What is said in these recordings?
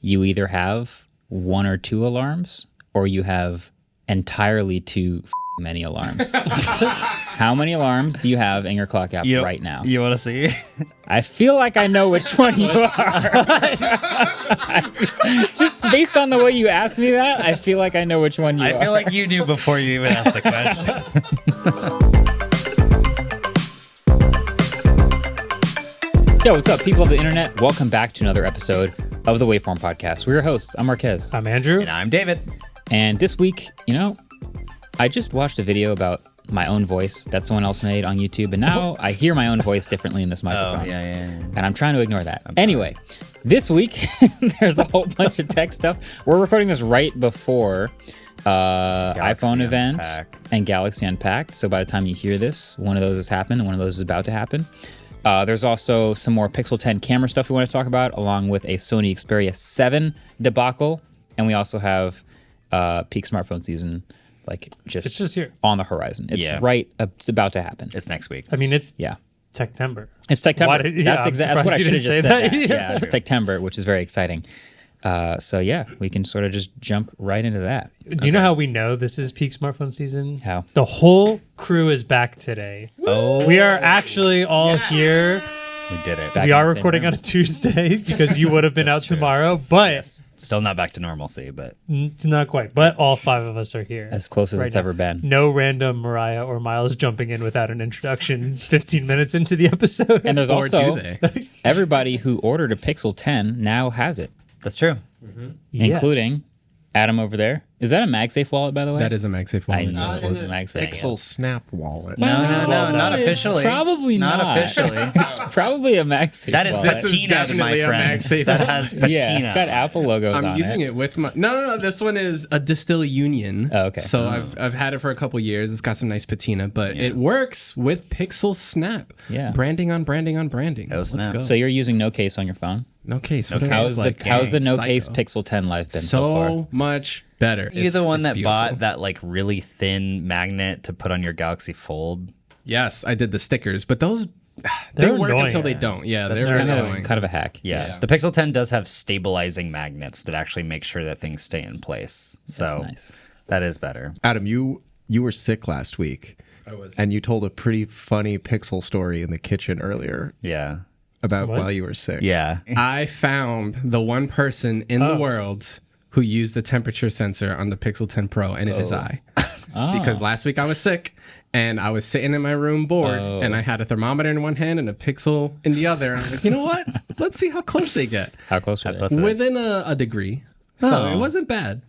you either have one or two alarms, or you have entirely too many alarms. How many alarms do you have in your clock app right now? You want to see? I feel like I know which one you are. Just based on the way you asked me that, I feel like I know which one you are. I feel like you knew before you even asked the question. Yo, what's up, people of the internet? Welcome back to another episode of the Waveform podcast. We're your hosts. I'm Marques. I'm Andrew. And I'm David. And this week, I just watched a video about my own voice that someone else made on YouTube, and now I hear my own voice differently in this microphone. Oh, yeah. And I'm trying to ignore that. Anyway, this week, there's a whole bunch of tech stuff. We're recording this right before iPhone event and Galaxy Unpacked. So by the time you hear this, one of those has happened and one of those is about to happen. There's also some more Pixel 10 camera stuff we want to talk about, along with a Sony Xperia 7 debacle. And we also have peak smartphone season, it's just here on the horizon. It's it's about to happen. It's next week. I mean, it's Techtember. It's Techtember. That's what I should have just said. Yeah, it's Techtember, which is very exciting. So we can sort of just jump right into that. Do you know how we know this is peak smartphone season? How? The whole crew is back today. Oh, we are actually all here. We did it. Back we in are the same recording room. on a Tuesday because you would have been out tomorrow, but Still not back to normalcy, but not quite. But all five of us are here. As close as it's now. ever been. No random Mariah or Miles jumping in without an introduction 15 minutes into the episode. And there's Or also do they? everybody who ordered a Pixel 10 now has it, that's true. including Adam over there. Is that a MagSafe wallet, by the way? That is a MagSafe wallet. I know it was a MagSafe. Pixel Snap wallet. No, not officially. Probably not. officially. It's probably a MagSafe That is wallet. This is patina, definitely my a friend. MagSafe That wallet. has patina. Yeah, it's got Apple logos on I'm using it with my no. This one is a Distill Union. Oh, okay. So I've had it for a couple years. It's got some nice patina, but it works with Pixel Snap. Yeah. Branding on branding on branding. Oh, Let's snap. go. So you're using no case on your phone? no case. No What case. else? How's the no Psycho. case Pixel 10 life been so So far? much better. You're the one that beautiful. bought that really thin magnet to put on your Galaxy Fold. Yes, I did the stickers, but those they They're work annoying, until they yeah. don't. Yeah, That's they're kind annoying. of a hack. Yeah. The Pixel 10 does have stabilizing magnets that actually make sure that things stay in place. So That's nice. that is better. Adam, you were sick last week. I was. And you told a pretty funny Pixel story in the kitchen earlier Yeah. about What? while you were sick. Yeah. I found the one person in the world who used the temperature sensor on the Pixel 10 Pro, and it is I. Because last week I was sick, and I was sitting in my room bored, and I had a thermometer in one hand and a Pixel in the other. And I was like, you know what? Let's see how close they get. How close are they? close are they? Within a degree. So it wasn't bad.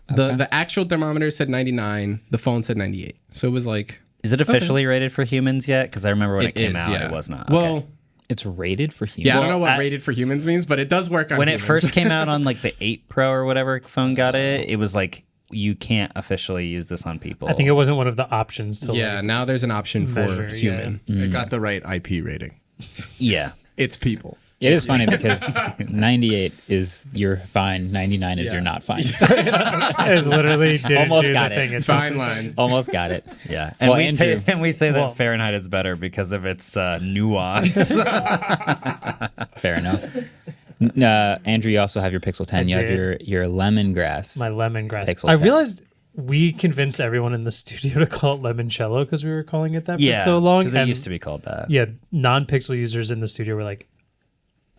The actual thermometer said 99. The phone said 98. So it was like... Is it officially rated for humans yet? Because I remember when it came is, out, yeah. it was not. Well, Okay. It's rated for humans. yeah, I don't know what I- rated for humans means, but it does work on When it humans. first came out on the 8 Pro or whatever phone got it, it was like, you can't officially use this on people. I think it wasn't one of the options to Yeah, now there's an option for measure, human. It got the right IP rating. Yeah. It's people. It is funny because 98 is you're fine, 99 is you're not fine. It literally did Almost do got the it. thing. Itself. Fine line. Almost got it. Yeah. And Well, we say Well- that Fahrenheit is better because of its nuance. Fair enough. Andrew, you also have your Pixel 10. I You have did. your lemongrass. My lemongrass. Pixel I 10. realized we convinced everyone in the studio to call it limoncello because we were calling it that yeah. for so long. Because it And used to be called that. yeah, non-Pixel users in the studio were like,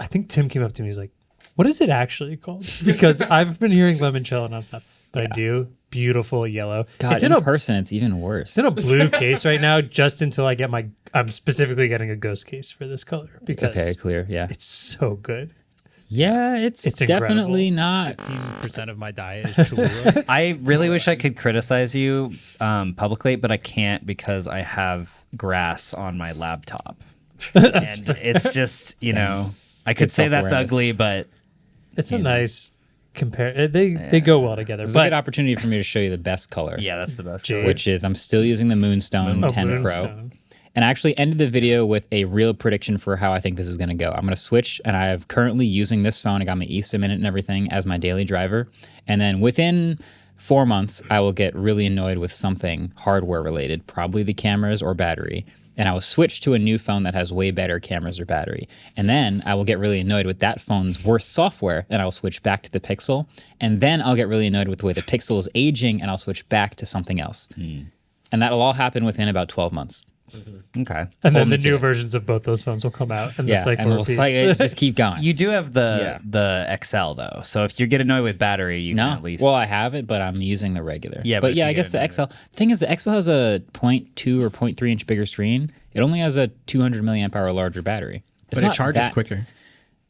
I think Tim came up to me. He's like, "What is it actually called?" Because I've been hearing limoncello nonstop, but I do beautiful yellow. God, it's in in a person, it's even worse. it's in a blue case right now, just until I get my. I'm specifically getting a ghost case for this color because Okay, clear. Yeah. it's so good. Yeah, it's definitely not. 15% of my diet is Cholula. I really wish I could criticize you publicly, but I can't because I have grass on my laptop. And it's just, I could Good say that's self-awareness. ugly, but It's a nice compare. They go well together. It's a good But opportunity for me to show you the best color. yeah, that's the best. Jade. Which is I'm still using the Moonstone 10 Pro. Moonstone. And I actually ended the video with a real prediction for how I think this is going to go. I'm going to switch, and I am currently using this phone. I got my eSIM in it and everything as my daily driver. And then within 4 months, I will get really annoyed with something hardware related, probably the cameras or battery. and I will switch to a new phone that has way better cameras or battery. And then I will get really annoyed with that phone's worse software, and I'll switch back to the Pixel. And then I'll get really annoyed with the way the Pixel is aging, and I'll switch back to something else. And that'll all happen within about 12 months. Okay. And then Hold me the to new it. versions of both those phones will come out, and Yeah, the cycle and we'll repeats. just keep going. You do have the XL though, so if you get annoyed with battery, you can No, at least. well, I have it, but I'm using the regular. Yeah, but but yeah, if I you guess get the XL thing is the XL has a 0.2 or 0.3 inch bigger screen. It only has a 200 milliamp hour larger battery. It's But it not charges that- quicker.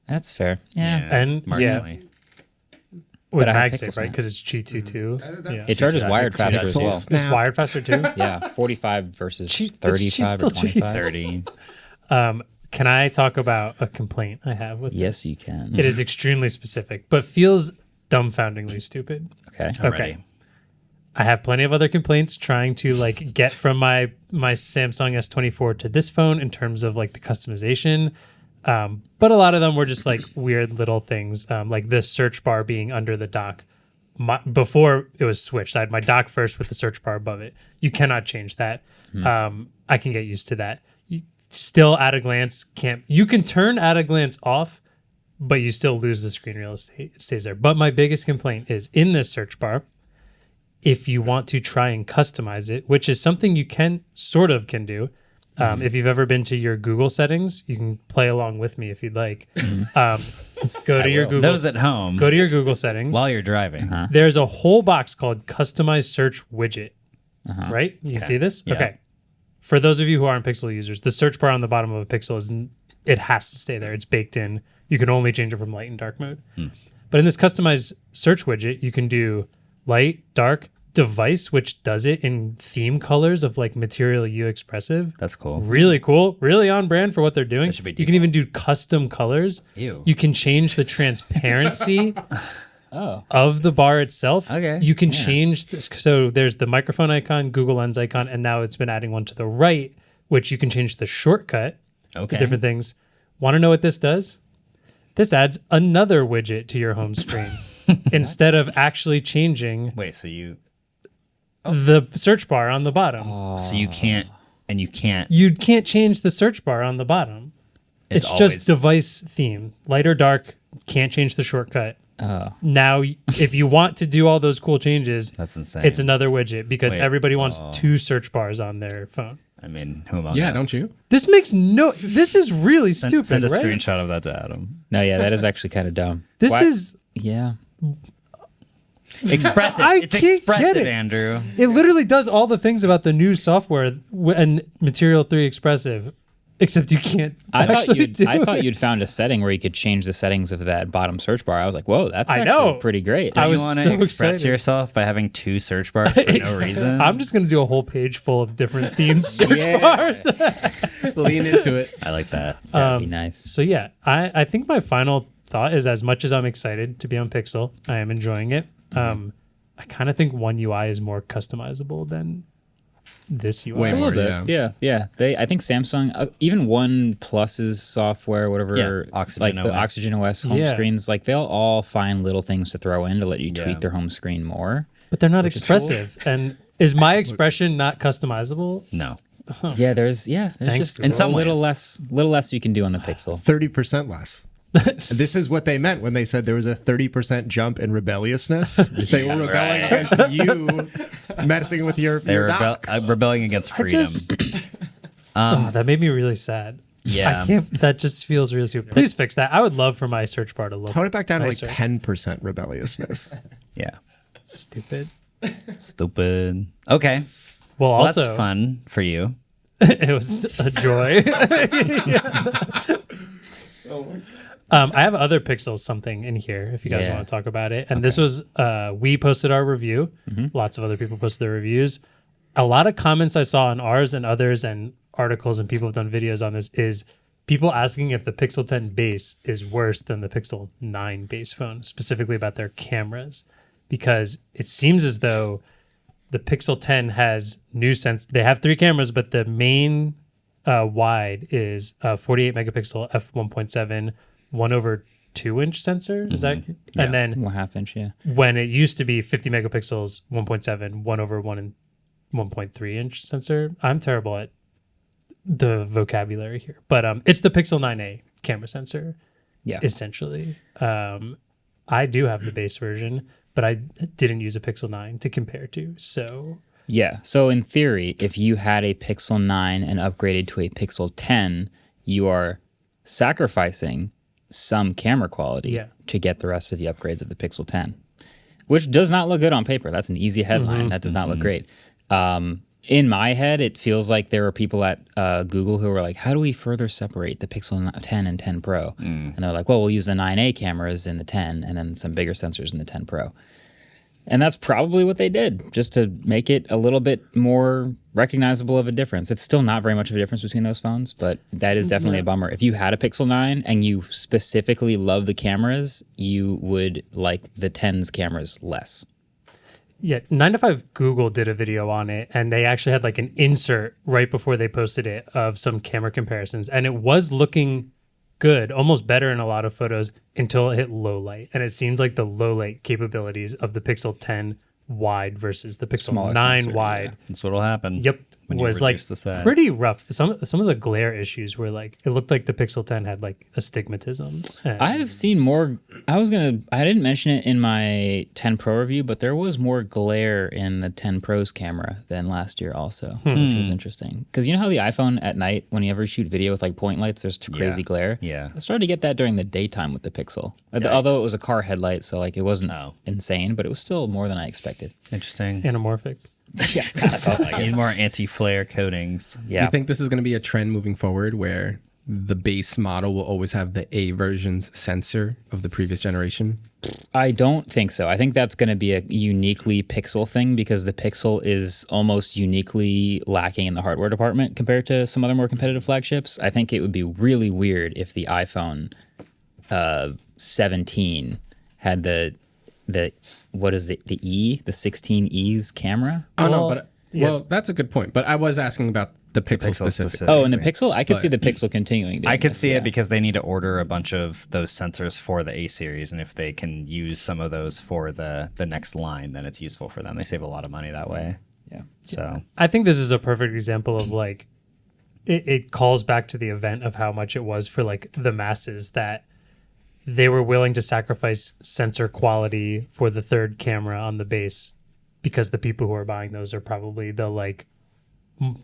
That's fair. Yeah, And marginally. with But I have MagSafe, Pixels right? now. Because it's G2 too. Yeah. it charges wired faster as well. It's wired faster too. Yeah, 45 versus Cheap- it's 35 still or 25. 30. Can I talk about a complaint I have with Yes, this? you can. It is extremely specific, but feels dumbfoundingly stupid. Okay. I'm Okay. ready. I have plenty of other complaints trying to like get from my Samsung S24 to this phone in terms of like the customization. But a lot of them were just like weird little things, like the search bar being under the dock. Before it was switched, I had my dock first with the search bar above it. You cannot change that. I can get used to that. You still at a glance can't. You can turn at a glance off, but you still lose the screen real estate. It stays there. But my biggest complaint is in this search bar. If you want to try and customize it, which is something you can do. If you've ever been to your Google settings, you can play along with me if you'd like. Go to your Google. Those at home, Go to your Google settings. while you're driving. There's a whole box called Customize Search Widget. Right? You see this? Yeah. Okay. For those of you who aren't Pixel users, the search bar on the bottom of a Pixel it has to stay there. It's baked in. You can only change it from light and dark mode. But in this Customize Search Widget, you can do light, dark, device, which does it in theme colors of like Material U Expressive. That's cool. Really cool. Really on brand for what they're doing. That should be You can even do custom colors. Ew. You can change the transparency Oh. of the bar itself. Okay. You can change this. So there's the microphone icon, Google Lens icon, and now it's been adding one to the right, which you can change the shortcut to Okay. different things. Want to know what this does? This adds another widget to your home screen instead of actually changing Wait, so you the search bar on the bottom. so you can't and you can't. You can't change the search bar on the bottom. It's always- just device theme, light or dark. Can't change the shortcut. Now, if you want to do all those cool changes, That's insane. it's another widget because Wait, everybody wants two search bars on their phone. I mean, who among Yeah, us? don't you? This makes no. This is really stupid, Send a right? screenshot of that to Adam. No, yeah, that is actually kind of dumb. This Why- is. Yeah. Expressive. I It's can't get expressive, it. Andrew. It literally does all the things about the new software and Material 3 Expressive, except you can't. I actually do thought it. you'd found a setting where you could change the settings of that bottom search bar. I was like, whoa, that's I actually know. pretty great. I Don't was you want to so express excited. yourself by having two search bars for no reason? I'm just gonna do a whole page full of different themed search Yeah. bars. Lean into it. I like that. That'd be nice. So yeah, I think my final thought is as much as I'm excited to be on Pixel, I am enjoying it. I kind of think One UI is more customizable than this UI. Way A more, little bit. Yeah. I think Samsung, even OnePlus's software, whatever, Yeah, Oxygen like the OS. Oxygen OS home Yeah. screens, like they'll all find little things to throw in to let you tweak Yeah. their home screen more. But they're not expressive. And is my expression not customizable? No. Yeah, there's Thanks, just Google. In some a little ways. less you can do on the Pixel. 30% less. This is what they meant when they said there was a 30% jump in rebelliousness. They were rebelling against you messing with your They're dock. rebelling against freedom. That made me really sad. Yeah. I can't. That just feels really stupid. Please fix that. I would love for my search bar to look. Tone it back down to like nicer. 10% rebelliousness. Yeah. Stupid. Stupid. Okay. Well, Well, also, that's fun for you. it was a joy. I have other Pixels something in here if you guys Yeah. want to talk about it. And this was we posted our review. Lots of other people posted their reviews. A lot of comments I saw on ours and others and articles and people have done videos on this is people asking if the Pixel 10 base is worse than the Pixel 9 base phone, specifically about their cameras, because it seems as though the Pixel 10 has new sense. They have 3 cameras, but the main wide is 48 megapixel f1.7 1/2-inch sensor. Is that? And then 1/2 inch, yeah. when it used to be 50 megapixels 1.7 1/1 and 1.3 inch sensor. I'm terrible at the vocabulary here, but it's the Pixel 9a camera sensor. Yeah. Essentially, I do have the base version, but I didn't use a Pixel 9 to compare to. So Yeah. So in theory, if you had a Pixel 9 and upgraded to a Pixel 10, you are sacrificing some camera quality to get the rest of the upgrades of the Pixel 10, which does not look good on paper. That's an easy headline. That does not look great. In my head, it feels like there were people at Google who were like, how do we further separate the Pixel 10 and 10 Pro? And they're like, well, we'll use the 9A cameras in the 10 and then some bigger sensors in the 10 Pro. And that's probably what they did, just to make it a little bit more recognizable of a difference. It's still not very much of a difference between those phones, but that is definitely a bummer. If you had a Pixel 9 and you specifically love the cameras, you would like the 10's cameras less. Yeah, 9 to 5 Google did a video on it, and they actually had like an insert right before they posted it of some camera comparisons, and it was looking good, almost better in a lot of photos until it hit low light. And it seems like the low light capabilities of the Pixel 10 wide versus the Pixel Smaller 9 sensor, wide. That's what'll happen. Yep. when you Was like reduce the size. pretty rough. Some of the glare issues were like, it looked like the Pixel 10 had like astigmatism. And I have seen more. I didn't mention it in my 10 Pro review, but there was more glare in the 10 Pro's camera than last year also, which was interesting. Because you know how the iPhone at night, whenever you shoot video with like point lights, there's crazy glare? Yeah. I started to get that during the daytime with the Pixel. Although it was a car headlight, so like it wasn't insane, but it was still more than I expected. Interesting. anamorphic. Yeah, kind of felt like it. Need more anti-flare coatings. Do Yeah. you think this is going to be a trend moving forward where the base model will always have the A version's sensor of the previous generation? I don't think so. I think that's going to be a uniquely Pixel thing because the Pixel is almost uniquely lacking in the hardware department compared to some other more competitive flagships. I think it would be really weird if the iPhone 17 had the what is the 16E's camera? Well, that's a good point. But I was asking about the Pixel specifically. Oh, and the Pixel? I could see the Pixel continuing. I could see it because they need to order a bunch of those sensors for the A series, and if they can use some of those for the next line, then it's useful for them. They save a lot of money that way. Yeah. So I think this is a perfect example of like, it calls back to the event of how much it was for like the masses that they were willing to sacrifice sensor quality for the third camera on the base because the people who are buying those are probably the like,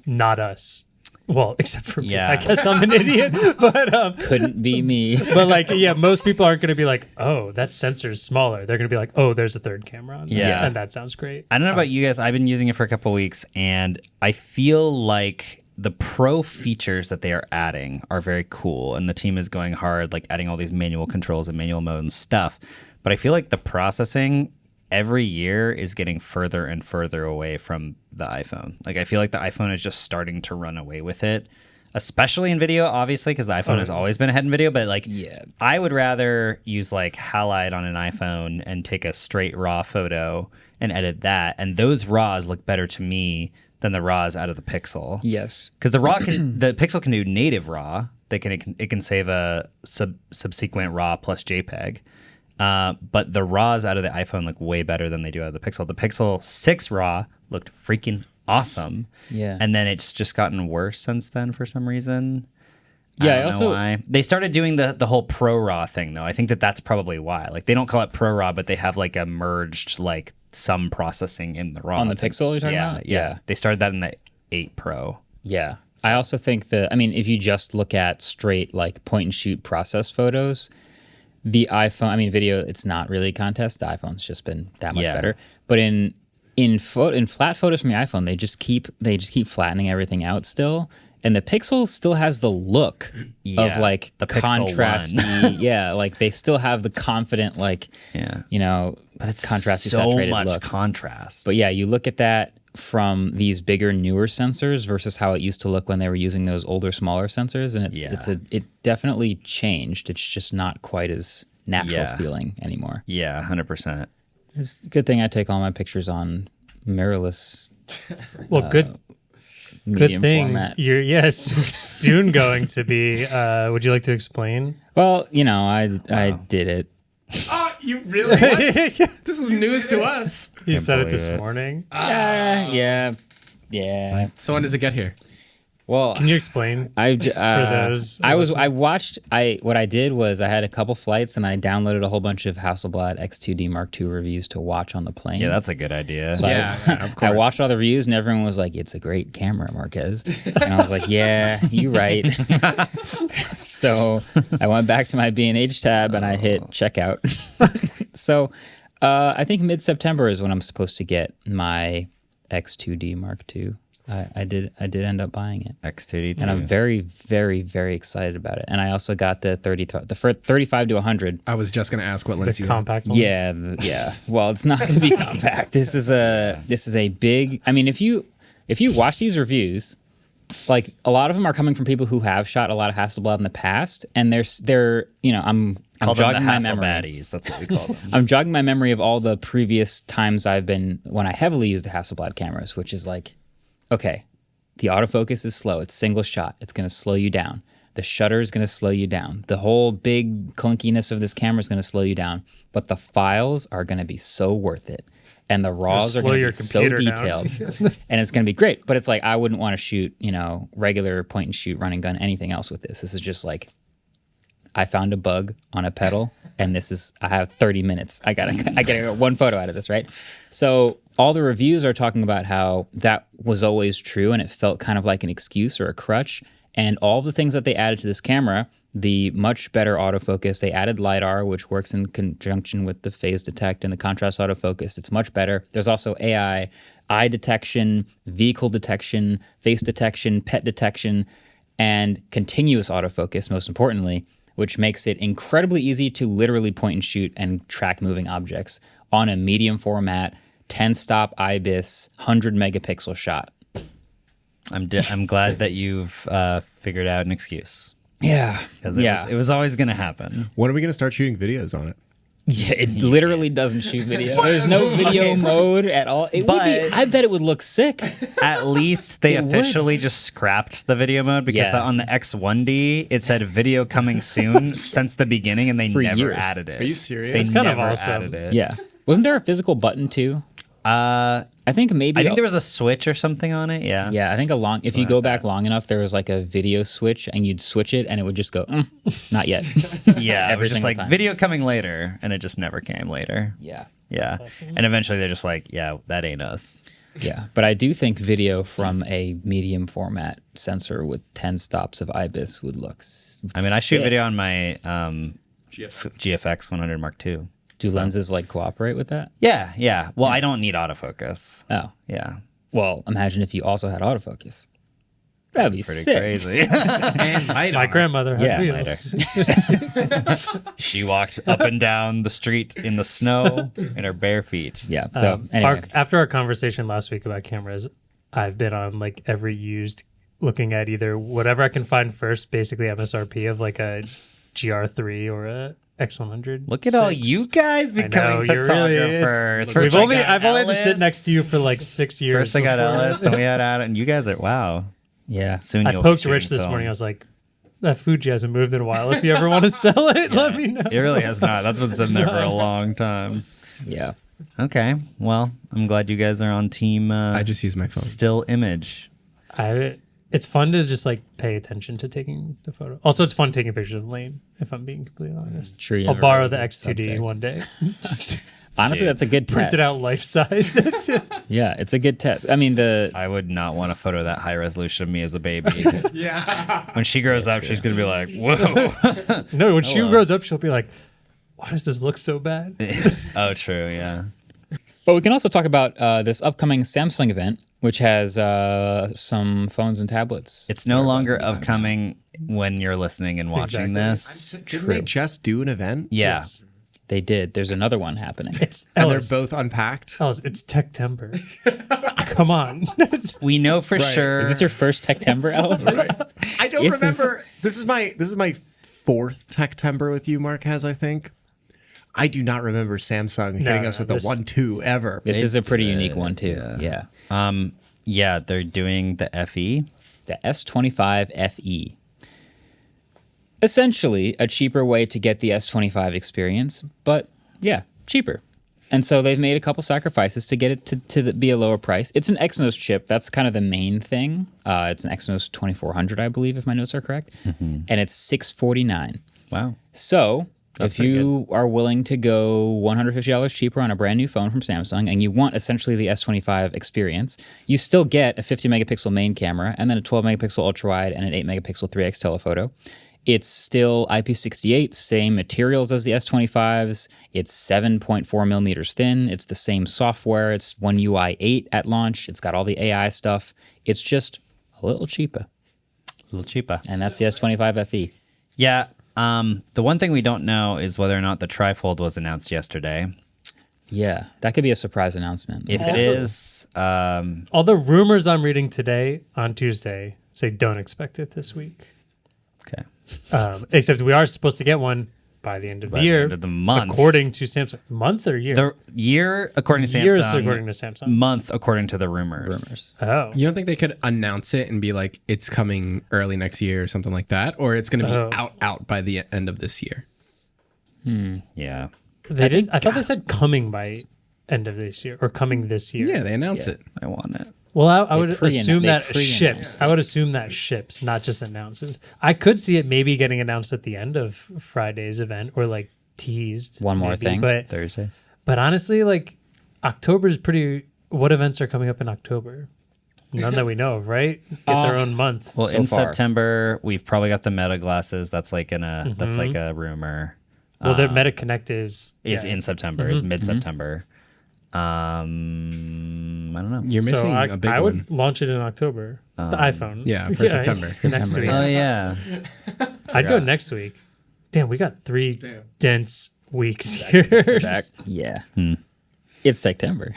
not us. Well, except for me. I guess I'm an idiot, but Couldn't be me. but like, yeah, most people aren't going to be like, oh, that sensor's smaller. They're going to be like, oh, there's a third camera on there. Yeah. And that sounds great. I don't know about you guys. I've been using it for a couple of weeks, and I feel like the pro features that they are adding are very cool, and the team is going hard, like adding all these manual controls and manual mode and stuff. But I feel like the processing every year is getting further and further away from the iPhone. Like I feel like the iPhone is just starting to run away with it, especially in video, obviously, because the iPhone has always been ahead in video. But like, I would rather use like halide on an iPhone and take a straight raw photo and edit that, and those RAWs look better to me than the RAWs out of the Pixel. Yes. Because the Pixel can do native RAW. It can save a subsequent RAW plus JPEG. But the RAWs out of the iPhone look way better than they do out of the Pixel. The Pixel 6 RAW looked freaking awesome. Yeah. And then it's just gotten worse since then for some reason. Yeah, I don't know why. They started doing the whole Pro RAW thing though. I think that's probably why. Like they don't call it Pro RAW, but they have like a merged like some processing in the RAW. On the Pixel you're talking about? Yeah. They started that in the 8 Pro. Yeah. I also think if you just look at straight like point and shoot process photos, the iPhone, video, it's not really a contest. The iPhone's just been that much better. But in flat photos from the iPhone, they just keep flattening everything out still. And the Pixel still has the look of like the contrasty. Yeah, like they still have the confident but it's contrasty so saturated much look. contrast. But yeah, you look at that from these bigger, newer sensors versus how it used to look when they were using those older, smaller sensors, and it definitely changed. It's just not quite as natural feeling anymore. Yeah, 100%. It's a good thing I take all my pictures on mirrorless. Well, good thing format. you're soon going to be. Would you like to explain? Well, I did it. Oh, you really? What? This is news to us. You said it believe this it. morning. Yeah. So when does it get here? Well, Can you explain? I for those what I did was I had a couple flights and I downloaded a whole bunch of Hasselblad X2D Mark II reviews to watch on the plane. Yeah, that's a good idea. So I watched all the reviews and everyone was like, "It's a great camera, Marques," and I was like, "Yeah, you right." So I went back to my B&H tab and I hit checkout. So I think mid-September is when I'm supposed to get my X2D Mark II. I did end up buying it. X2D, and I'm very, very, very excited about it. And I also got the 35 to 100. I was just gonna ask what lens The you compact lens? Yeah. Well, it's not going to be compact. This is a big. I mean, if you watch these reviews, like a lot of them are coming from people who have shot a lot of Hasselblad in the past, and they're I'm jogging my memory. Baddies, that's what we call them. I'm jogging my memory of all the previous times when I heavily used the Hasselblad cameras, which is like, okay, the autofocus is slow. It's single shot. It's going to slow you down. The shutter is going to slow you down. The whole big clunkiness of this camera is going to slow you down. But the files are going to be so worth it. And the RAWs are going to be so detailed. And it's going to be great. But it's like, I wouldn't want to shoot, regular point and shoot, running gun, anything else with this. This is just like, I found a bug on a pedal, and I have 30 minutes. I gotta get one photo out of this, right? So all the reviews are talking about how that was always true, and it felt kind of like an excuse or a crutch. And all the things that they added to this camera, the much better autofocus, they added LiDAR, which works in conjunction with the phase detect and the contrast autofocus. It's much better. There's also AI, eye detection, vehicle detection, face detection, pet detection, and continuous autofocus, most importantly, which makes it incredibly easy to literally point and shoot and track moving objects on a medium format, 10-stop IBIS, 100 megapixel shot. I'm glad that you've figured out an excuse. Yeah. Because it was always going to happen. When are we going to start shooting videos on it? Yeah, it literally doesn't shoot video. There's no video mode at all. I bet it would look sick. At least they officially just scrapped the video mode because on the X1D it said video coming soon since the beginning, and they never added it. Are you serious? They It's kind of never awesome. added it. Yeah. Wasn't there a physical button too? I think there was a switch or something on it. Yeah. Yeah, I think if you go back long enough, there was like a video switch, and you'd switch it, and it would just go, not yet. Yeah, it was just like time. video coming later, and it just never came later. Yeah. Yeah. And eventually they're just like, yeah, that ain't us. Yeah, but I do think video from a medium format sensor with 10 stops of IBIS would look I mean, I shoot video on my GFX 100 Mark II. Do lenses cooperate with that? Yeah. Well, I don't need autofocus. Oh. Yeah. Well, imagine if you also had autofocus. That'd be Pretty sick. crazy. And My grandmother had Yeah, wheels. She walked up and down the street in the snow in her bare feet. Yeah. So anyway. After our conversation last week about cameras, I've been on every used, looking at either whatever I can find first, basically MSRP of a GR3 or a X100. Look at all you guys becoming photographers. I've only had to sit next to you for 6 years. First I got Ellis, then we had Adam, and you guys are, wow. Yeah. Soon I you'll poked be Rich shooting this film. morning. I was like, that Fuji hasn't moved in a while. If you ever want to sell it, let me know. It really has not. That's been sitting there for a long time. Yeah. Okay. Well, I'm glad you guys are on team I just use my phone. still image. It's fun to just pay attention to taking the photo. Also, it's fun taking pictures of Lane, if I'm being completely honest. Sure, you I'll have a borrow really the good X2D subject. one day. Just Honestly, that's a good print test. it out life size. Yeah, it's a good test. I mean, I would not want a photo of that high resolution of me as a baby. Yeah. When she grows up, she's going to be like, whoa. No, when she grows up, she'll be like, why does this look so bad? Oh, true. Yeah. But we can also talk about this upcoming Samsung event, which has some phones and tablets. It's no longer upcoming when you're listening and watching Exactly. this. Didn't they just do an event? Yeah. Yes. They did. There's another one happening. It's And Ellis. they're both unpacked? Ellis, it's Techtember. Come on. We know for sure. Is this your first Techtember, Ellis? I don't This is- remember. This is my fourth Techtember with you, Marques, I think. I do not remember Samsung hitting us with the 1-2 ever. This is a pretty unique one, too. Yeah. Yeah, they're doing the FE. The S25 FE. Essentially, a cheaper way to get the S25 experience, but yeah, cheaper. And so they've made a couple sacrifices to get it to be a lower price. It's an Exynos chip. That's kind of the main thing. It's an Exynos 2400, I believe, if my notes are correct. And it's $649. Wow. So if you are willing to go $150 cheaper on a brand new phone from Samsung and you want essentially the S25 experience, you still get a 50 megapixel main camera and then a 12 megapixel ultra wide and an 8 megapixel 3x telephoto. It's still IP68, same materials as the S25s. It's 7.4 millimeters thin. It's the same software. It's One UI 8 at launch. It's got all the AI stuff. It's just a little cheaper. A little cheaper. And that's the S25 FE. Yeah. The one thing we don't know is whether or not the trifold was announced yesterday. Yeah, that could be a surprise announcement. If it is, all the rumors I'm reading today on Tuesday say don't expect it this week. okay. Except we are supposed to get one by the end of the the year. end of the month. According to Samsung. Month or year? The year according to Years Samsung. according to Samsung. Month according to the rumors. Oh. You don't think they could announce it and be like, it's coming early next year or something like that? Or it's going to be out by the end of this year? Yeah. They did. I thought they said coming by end of this year or coming this year. Yeah, they announce it. I want it. Well, I would pre-announce- assume they that pre-announce ships. I would assume that ships, not just announces. I could see it maybe getting announced at the end of Friday's event or like teased. One more maybe. thing. Thursdays. But honestly, like October's pretty. What events are coming up in October? None that we know of, right? Get their own month. Well, So in far. September, we've probably got the Meta glasses. That's like that's like a rumor. Well, their Meta Connect is In September, is mid-September. I don't know. You're missing So a big I one. would launch it in October. The iPhone. Yeah, for September. Next week. Oh yeah. I'd go next week. Damn, we got 3 dense weeks here. Back. Yeah. It's September.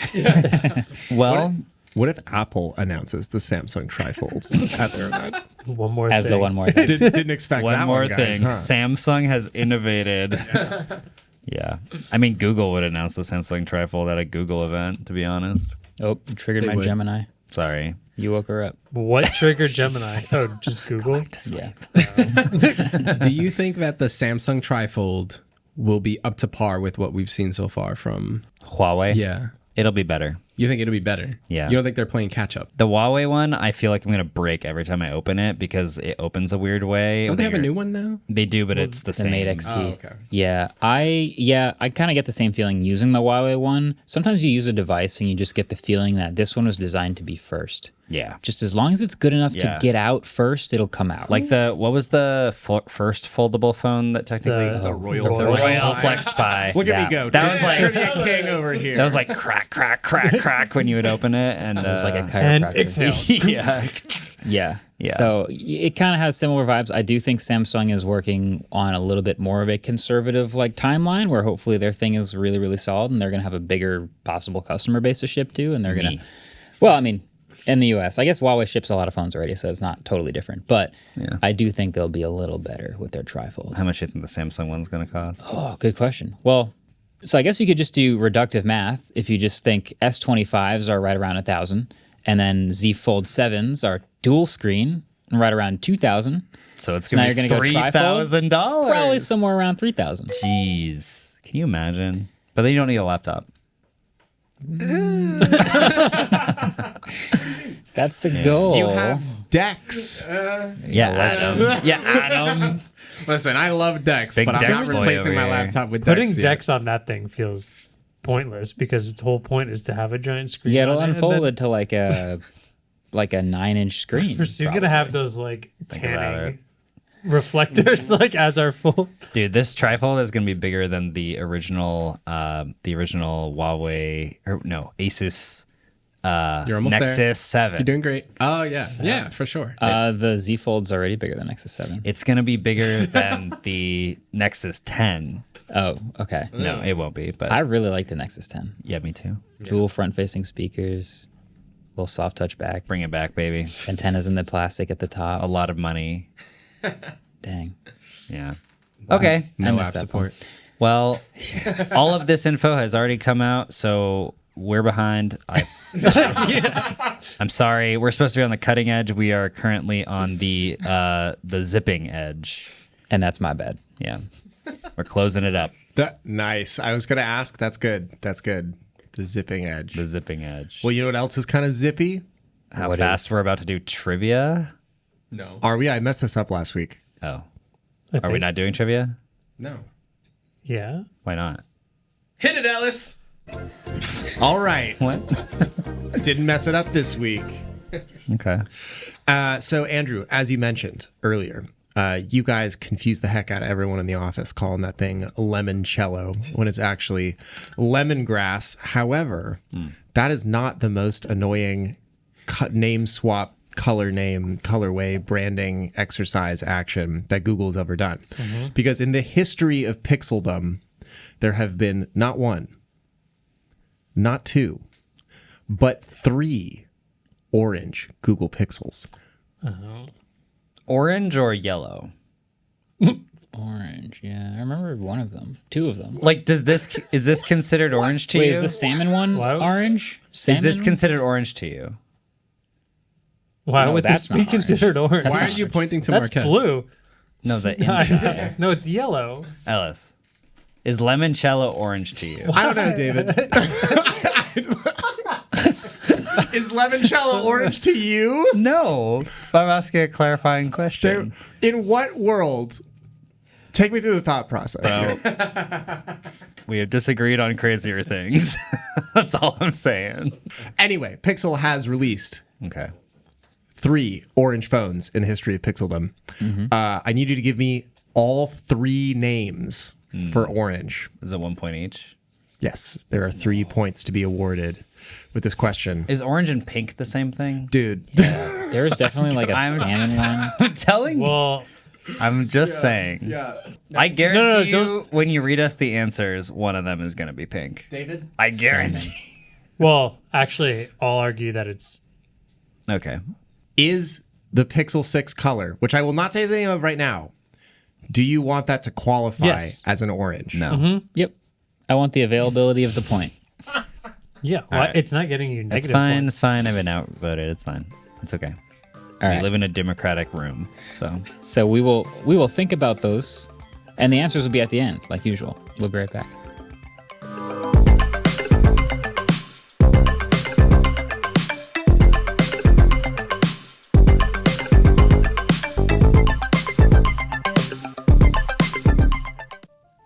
Well, What if Apple announces the Samsung trifold at their event? One more As thing. the one more thing. Didn't expect one that more one, guys, thing. huh? Samsung has innovated. Yeah. I mean, Google would announce the Samsung trifold at a Google event, to be honest. Oh, you triggered They my would. Gemini. Sorry. You woke her up. What triggered Gemini? Oh, just Google. Yeah. Do you think that the Samsung trifold will be up to par with what we've seen so far from... Huawei? Yeah. It'll be better. You think it'll be better? Yeah. You don't think they're playing catch up? The Huawei one, I feel like I'm going to break every time I open it because it opens a weird way. Don't they have a new one now? They do, but it's the The same. Mate XT. Oh, okay. Yeah, I kind of get the same feeling using the Huawei one. Sometimes you use a device and you just get the feeling that this one was designed to be first. Yeah. Just as long as it's good enough Yeah. to get out first, it'll come out. Like what was the first foldable phone that technically... The Royal the Flex Royal Pi. Flex Pi. Look at me Yeah. go. That was like... Trivia king over here. That was like crack, crack, crack, crack when you would open it. And it was like a And chiropractor. exhale. yeah. Yeah. Yeah. So it kind of has similar vibes. I do think Samsung is working on a little bit more of a conservative like timeline where hopefully their thing is really, really solid and they're going to have a bigger possible customer base to ship to. And they're going to, well, I mean, in the US, I guess Huawei ships a lot of phones already, so it's not totally different. But I do think they'll be a little better with their trifold. How much do you think the Samsung one's going to cost? Oh, good question. Well, so I guess you could just do reductive math if you just think S25s are right around 1,000 and then Z Fold 7s are dual screen and right around 2,000. So it's So now going to be you're gonna go trifold? $3,000. Probably somewhere around 3,000. Jeez. Can you imagine? But then you don't need a laptop. That's the goal. You have Dex. Yeah, Adam. Yeah, Adam. Listen, I love Dex, Big but I'm Dex not boy replacing over my here. laptop with Putting Dex. Dex on that thing feels pointless because its whole point is to have a giant screen. Yeah, it'll on it, and unfold then it to like a 9-inch screen. We're soon gonna have those like about tanning reflectors like as our full. Dude, this trifold is going to be bigger than the original Huawei, or no, Asus You're almost Nexus there. 7. You're doing great. Oh, yeah. Yeah, for sure. the Z Fold's already bigger than Nexus 7. It's going to be bigger than the Nexus 10. Oh, okay. No, it won't be, but I really like the Nexus 10. yeah, me too. Dual front-facing speakers, little soft touch back, Bring it back, baby. antennas in the plastic at the top. A lot of money. Dang. Yeah. Okay. I no missed app that support. Well, all of this info has already come out, so we're behind. I'm sorry. We're supposed to be on the cutting edge. We are currently on the zipping edge. And that's my bad. Yeah. We're closing it up. Nice. I was going to ask. That's good. That's good. The zipping edge. The zipping edge. Well, you know what else is kind of zippy? How fast we're about to do trivia? No. Are we? I messed this up last week. Oh. Are we not doing trivia? No. Yeah. Why not? Hit it, Ellis. All right. What? Didn't mess it up this week. Okay. So, Andrew, as you mentioned earlier, you guys confuse the heck out of everyone in the office calling that thing limoncello when it's actually lemongrass. However, that is not the most annoying name swap, colorway, branding exercise action that Google's ever done. Because in the history of pixeldom, there have been not one, not two, but 3 orange Google Pixels. Orange or yellow? Orange, yeah. I remember one of them. 2 of them. Like, is this considered orange to Wait, you? is the salmon one Why- orange? Is Salmon this one? considered orange to you? Why No, would that's this be not considered orange? That's Why not are you pointing to That's Marques? blue. No, the inside. No, it's yellow. Ellis, is limoncello orange to you? I don't know, David. Is limoncello orange to you? No, but I'm asking a clarifying question. In what world? Take me through the thought process. Well, we have disagreed on crazier things. That's all I'm saying. Anyway, Pixel has released Okay. 3 orange phones in the history of Pixeldom. I need you to give me all 3 names for orange. Is it 1 point each? Yes, there are 3 points to be awarded with this question. Is orange and pink the same thing? Dude, There's definitely like a salmon one. I'm telling you. Well, I'm just saying. I guarantee you, when you read us the answers, one of them is going to be pink. David? I guarantee. well, actually, I'll argue that it's Okay. Is the Pixel 6 color, which I will not say the name of right now, do you want that to qualify Yes. as an orange? No. Yep. I want the availability of the point. yeah. Well, right. it's not getting you negative. It's fine. points. It's fine. I've been outvoted. It's fine. It's okay. All We right. live in a democratic room, so So we will think about those, and the answers will be at the end, like usual. We'll be right back.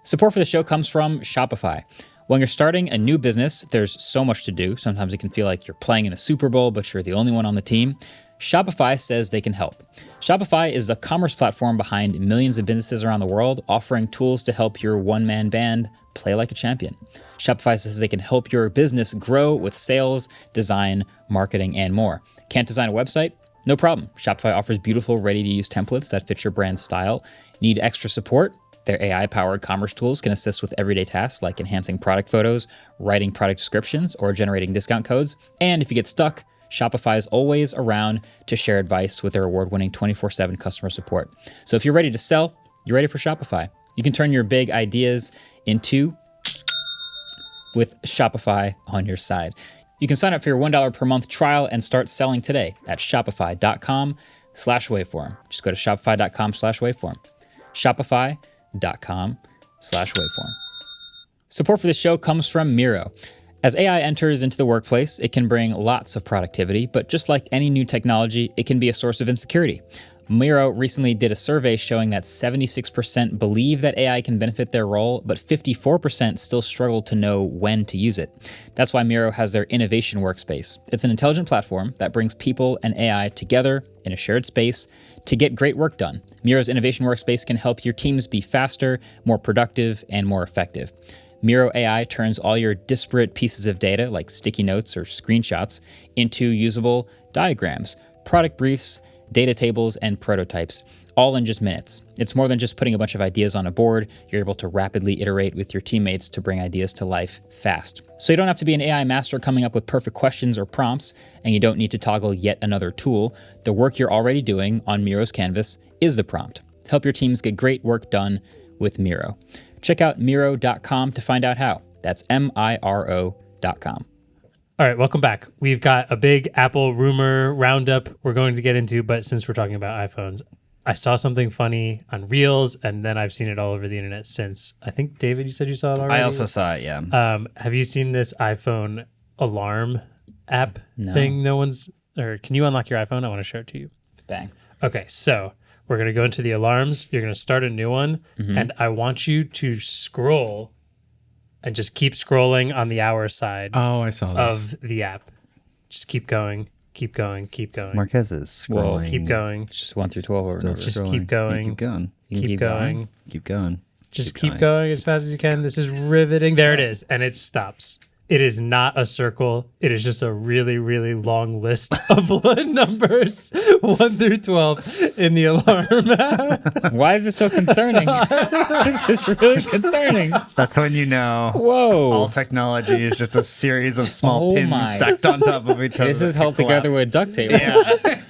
Support for the show comes from Shopify. When you're starting a new business, there's so much to do. Sometimes it can feel like you're playing in a Super Bowl, but you're the only one on the team. Shopify says they can help. Shopify is the commerce platform behind millions of businesses around the world, offering tools to help your one-man band play like a champion. Shopify says they can help your business grow with sales, design, marketing, and more. Can't design a website? No problem. Shopify offers beautiful, ready-to-use templates that fit your brand's style. Need extra support? Their AI-powered commerce tools can assist with everyday tasks like enhancing product photos, writing product descriptions, or generating discount codes. And if you get stuck, Shopify is always around to share advice with their award-winning 24/7 customer support. So if you're ready to sell, you're ready for Shopify. You can turn your big ideas into with Shopify on your side. You can sign up for your $1 per month trial and start selling today at shopify.com/waveform. Just go to shopify.com/waveform. Shopify.com/waveform. Support for this show comes from Miro. As AI enters into the workplace, it can bring lots of productivity, but just like any new technology, it can be a source of insecurity. Miro recently did a survey showing that 76% believe that AI can benefit their role, but 54% still struggle to know when to use it. That's why Miro has their innovation workspace. It's an intelligent platform that brings people and AI together in a shared space to get great work done. Miro's innovation workspace can help your teams be faster, more productive, and more effective. Miro AI turns all your disparate pieces of data, like sticky notes or screenshots, into usable diagrams, product briefs, data tables, and prototypes, all in just minutes. It's more than just putting a bunch of ideas on a board. You're able to rapidly iterate with your teammates to bring ideas to life fast. So you don't have to be an AI master coming up with perfect questions or prompts, and you don't need to toggle yet another tool. The work you're already doing on Miro's canvas is the prompt. Help your teams get great work done with Miro. Check out Miro.com to find out how. That's Miro.com. All right, welcome back. We've got a big Apple rumor roundup we're going to get into, but since we're talking about iPhones, I saw something funny on Reels, and then I've seen it all over the internet since. I think, David, you said you saw it already? I also saw it, yeah. Have you seen this iPhone alarm app thing? Or can you unlock your iPhone? I want to show it to you. Bang. Okay, so we're going to go into the alarms. You're going to start a new one, and I want you to scroll and just keep scrolling on the hour side Oh, I saw this. of the app. Just keep going, keep going, keep going. Marques is scrolling. Keep going. It's just 1 through 12 over and over. Just keep going. Keep going. You can Keep going. Keep going. Just keep going as fast as you can. This is riveting. There it is. And it stops. It is not a circle. It is just a really, really long list of numbers, 1 through 12 in the alarm. Why is this so concerning? This is really concerning. That's when you know Whoa. all technology is just a series of small Oh pins my. stacked on top of each other. This is that held together collapse. with duct tape. Yeah.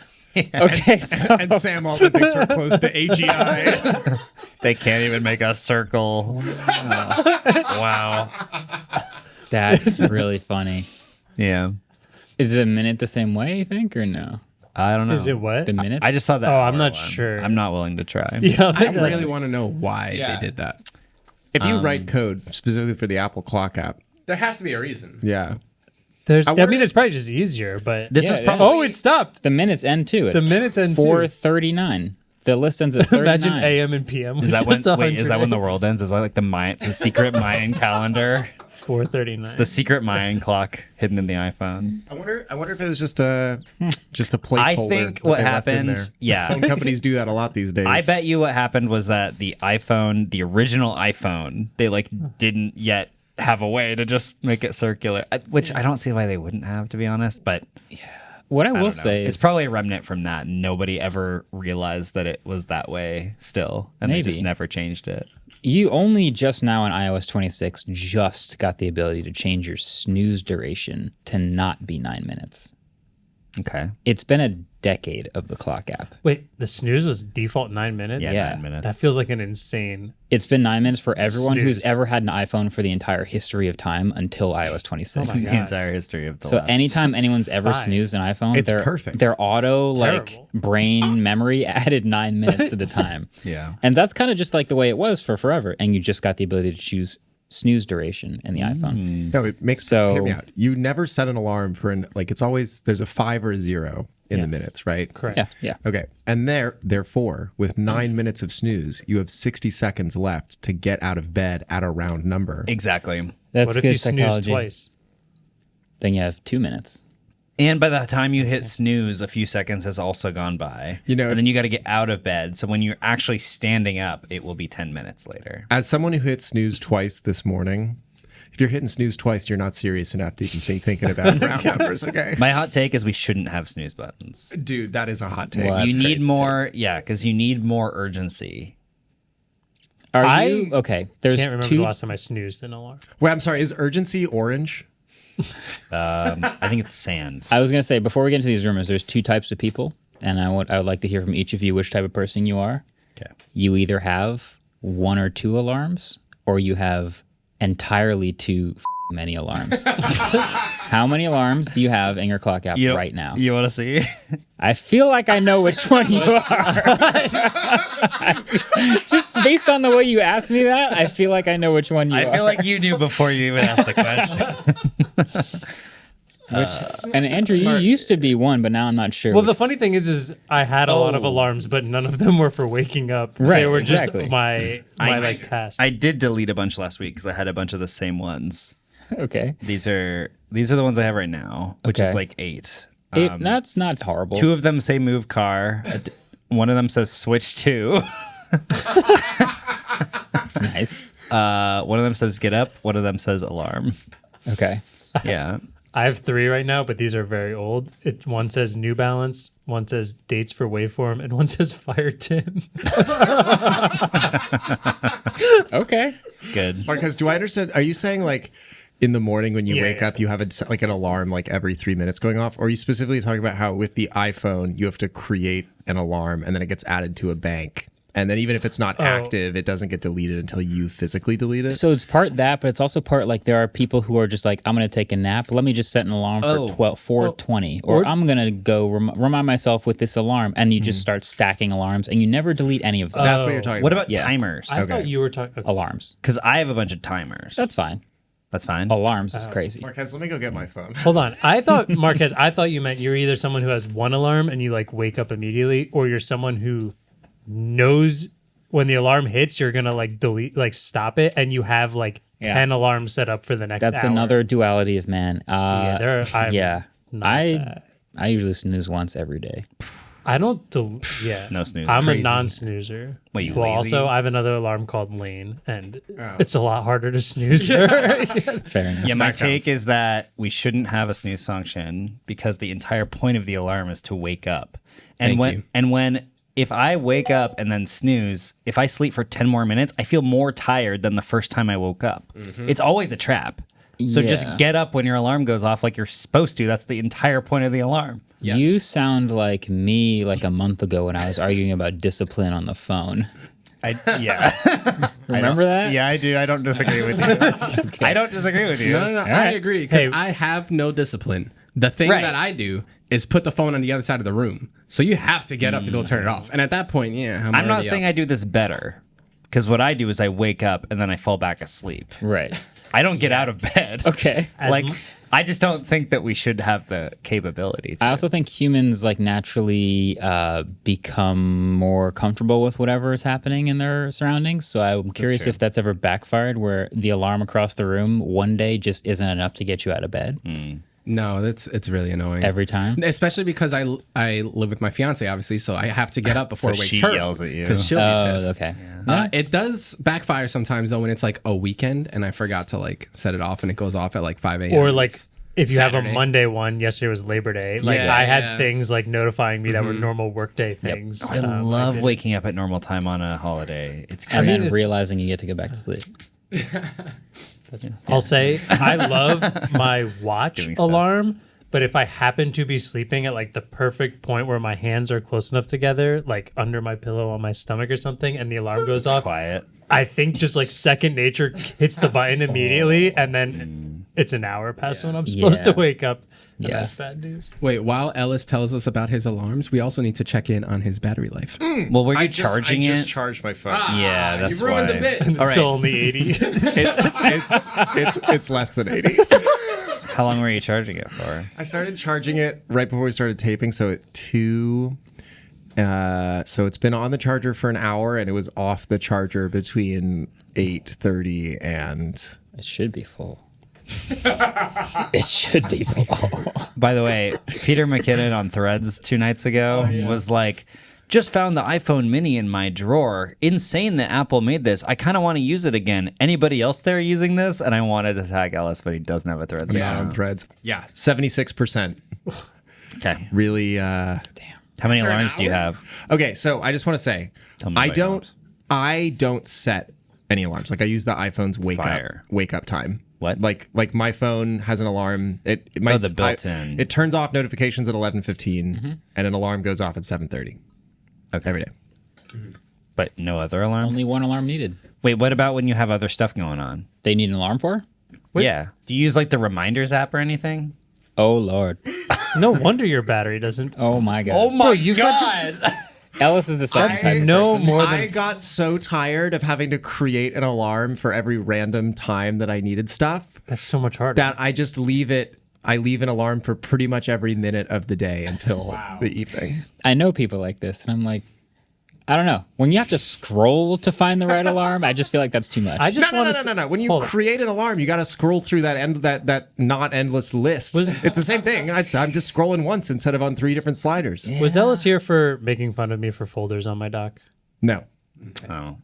Okay. And Sam also thinks we're close to AGI. They can't even make a circle. Wow. That's really funny. Yeah. Is it a minute the same way, you think, or no? I don't know. Is it what? The minutes? I just saw that. Oh, I'm hour not one. sure. I'm not willing to try. Yeah, I really want to know why they did that. If you write code specifically for the Apple Clock app, There has to be a reason. yeah. I wonder- mean, it's probably just easier, but This Yeah, is yeah. probably. oh, it stopped. The minutes end too. The minutes end too. 4:39. The list ends at 39. Imagine AM and PM. Is that when? Wait, is that when the world ends? Is that like the Mayan? It's a secret Mayan calendar. 4:39? The secret Mayan clock hidden in the iPhone. I wonder if it was just a placeholder. I think that what they left in happened- there. yeah. Phone companies do that a lot these days. I bet you what happened was that the iPhone, the original iPhone, they like didn't yet have a way to just make it circular, which I don't see why they wouldn't have, to be honest. But What I I will don't know. say It's is probably a remnant from that. Nobody ever realized that it was that way still, and they just Maybe. never changed it. you only just now in iOS 26 just got the ability to change your snooze duration to not be 9 minutes. Okay. It's been a decade of the clock app. Wait, the snooze was default 9 minutes? Yeah, 9 minutes. That feels like an insane. It's been 9 minutes for everyone who's Snooze. ever had an iPhone for the entire history of time until iOS 26. Oh my the God. entire history of the So last. anytime anyone's ever Five. snoozed an iPhone, It's their perfect. their auto Terrible. brain memory added 9 minutes at a time. Yeah. And that's kind of just like the way it was for forever. And you just got the ability to choose snooze duration in the iPhone. No, it makes So- hear me out. You never set an alarm for it's always there's a 5 or a 0 in the Yes. minutes, right? Correct. Yeah, yeah. Okay. And therefore, with 9 minutes of snooze, you have 60 seconds left to get out of bed at a round number. Exactly. That's What if good you snooze psychology. twice? Then you have 2 minutes. And by the time you hit snooze, a few seconds has also gone by. You know- and then you got to get out of bed. So when you're actually standing up, it will be 10 minutes later. As someone who hit snooze twice this morning, if you're hitting snooze twice, you're not serious enough to even thinking about round numbers, okay? My hot take is we shouldn't have snooze buttons. Dude, that is a hot take. What? You That's need crazy, more, because you need more urgency. Are you okay? There's Can't remember two. the last time I snoozed an alarm. Wait, I'm sorry. Is urgency orange? I think it's sand. I was gonna say before we get into these rumors, there's two types of people, and I would like to hear from each of you which type of person you are. Okay. You either have 1 or 2 alarms, or you have entirely too many alarms. How many alarms do you have in your clock app right now? You want to see? I feel like I know which one you are. Just based on the way you asked me that, I feel like I know which one you are. I feel like you knew before you even asked the question. And Andrew, you used to be one, but now I'm not sure. Well, the funny thing is I had a lot of alarms, but none of them were for waking up. Right, They were exactly. just my like tasks. I did delete a bunch last week because I had a bunch of the same ones. okay. These are the ones I have right now, which Okay. is like 8. That's not horrible. 2 of them say move car. One of them says switch to. Nice. One of them says get up. One of them says alarm. Okay. Yeah. I have 3 right now, but these are very old. One says New Balance, one says dates for Waveform, and one says Fire Tim. Okay. Good. Marcus, do I understand? Are you saying like in the morning when you Yeah, wake yeah. up, you have like an alarm like every 3 minutes going off? Or are you specifically talking about how with the iPhone, you have to create an alarm and then it gets added to a bank And then even if it's not active, it doesn't get deleted until you physically delete it. So it's part that, but it's also part like there are people who are just like, I'm going to take a nap. Let me just set an alarm for 4:20, or I'm going to go remind myself with this alarm, and you just start stacking alarms, and you never delete any of them. That's what you're talking What about. about timers? I thought you were talking Alarms. Because I have a bunch of timers. That's fine. That's fine. Alarms is crazy. Marques, let me go get my phone. Hold on. Marques, I thought you meant you're either someone who has one alarm and you like wake up immediately, or you're someone who knows when the alarm hits, you're going to like delete, like stop it, and you have like 10 alarms set up for the next That's hour. another duality of man. I usually snooze once every day. I don't. No snooze. I'm Crazy. a non-snoozer. Wait, you well, lazy? also I have another alarm called Lane, and it's a lot harder to snooze her. Fair enough. Yeah, my take is that we shouldn't have a snooze function because the entire point of the alarm is to wake up. And if I wake up and then snooze, if I sleep for 10 more minutes, I feel more tired than the first time I woke up. It's always a trap. So just get up when your alarm goes off like you're supposed to. That's the entire point of the alarm. Yes. You sound like me like a month ago when I was arguing about discipline on the phone. Remember that? Yeah, I do. I don't disagree with you. Okay. I don't disagree with you. No. I agree because I have no discipline. The thing that I do is put the phone on the other side of the room. So you have to get up to go turn it off. And at that point, I'm not saying I do this better. Because what I do is I wake up and then I fall back asleep. Right. I don't get out of bed. Okay. I just don't think that we should have the capability to. I also think humans like naturally become more comfortable with whatever is happening in their surroundings. So I'm curious if that's ever backfired, where the alarm across the room one day just isn't enough to get you out of bed. No, it's really annoying Every time. especially because I live with my fiance, obviously, so I have to get up before it wakes she her. yells at you. Because she'll be pissed. Okay. It does backfire sometimes though when it's like a weekend and I forgot to like set it off and it goes off at like 5 a.m. Or like if you have Saturday. a Monday one, yesterday was Labor Day. Like I had things like notifying me that were normal workday things. I love waking up at normal time on a holiday. It's great. And then realizing you get to go back to sleep. I'll say I love my watch alarm, but if I happen to be sleeping at like the perfect point where my hands are close enough together, like under my pillow on my stomach or something, and the alarm goes off, quiet. I think just like second nature hits the button immediately, and then it's an hour past when I'm supposed to wake up. And that's bad news. Wait, while Ellis tells us about his alarms, we also need to check in on his battery life. Well, were you charging I it? just charged my phone. Yeah, that's you ruined why. the bit. And it's still only 80. It's less than 80. How long were you charging it for? I started charging it right before we started taping, so at 2. So it's been on the charger for an hour, and it was off the charger between 8:30 and. It should be full. It should be full. By the way, Peter McKinnon on Threads 2 nights ago was like, just found the iPhone mini in my drawer. Insane that Apple made this. I kind of want to use it again. Anybody else there using this? And I wanted to tag Ellis, but he doesn't have a Threads. Not on Threads. Yeah, 76%. Okay. Really. How many alarms do you have? Okay, so I just want to say, Tell me about your alarms. I don't set any alarms. Like I use the iPhone's wake up time. What? Like my phone has an alarm. The built-in. It turns off notifications at 11:15, and an alarm goes off at 7:30. Okay. Every day. But no other alarm? Only one alarm needed. Wait, what about when you have other stuff going on? They need an alarm for? Yeah. Do you use like the reminders app or anything? Oh, Lord. No wonder your battery doesn't. Oh, my God. my God. Ellis is the second type of no person. more I than got so tired of having to create an alarm for every random time that I needed stuff that's so much harder. that I just leave it. I leave an alarm for pretty much every minute of the day until the evening. I know people like this, and I'm like, I don't know. When you have to scroll to find the right alarm, I just feel like that's too much. I just want to No. When you create an alarm, you got to scroll through that not endless list. It's the same thing. I'm just scrolling once instead of on 3 different sliders. Yeah. Was Ellis here for making fun of me for folders on my dock? No. Oh.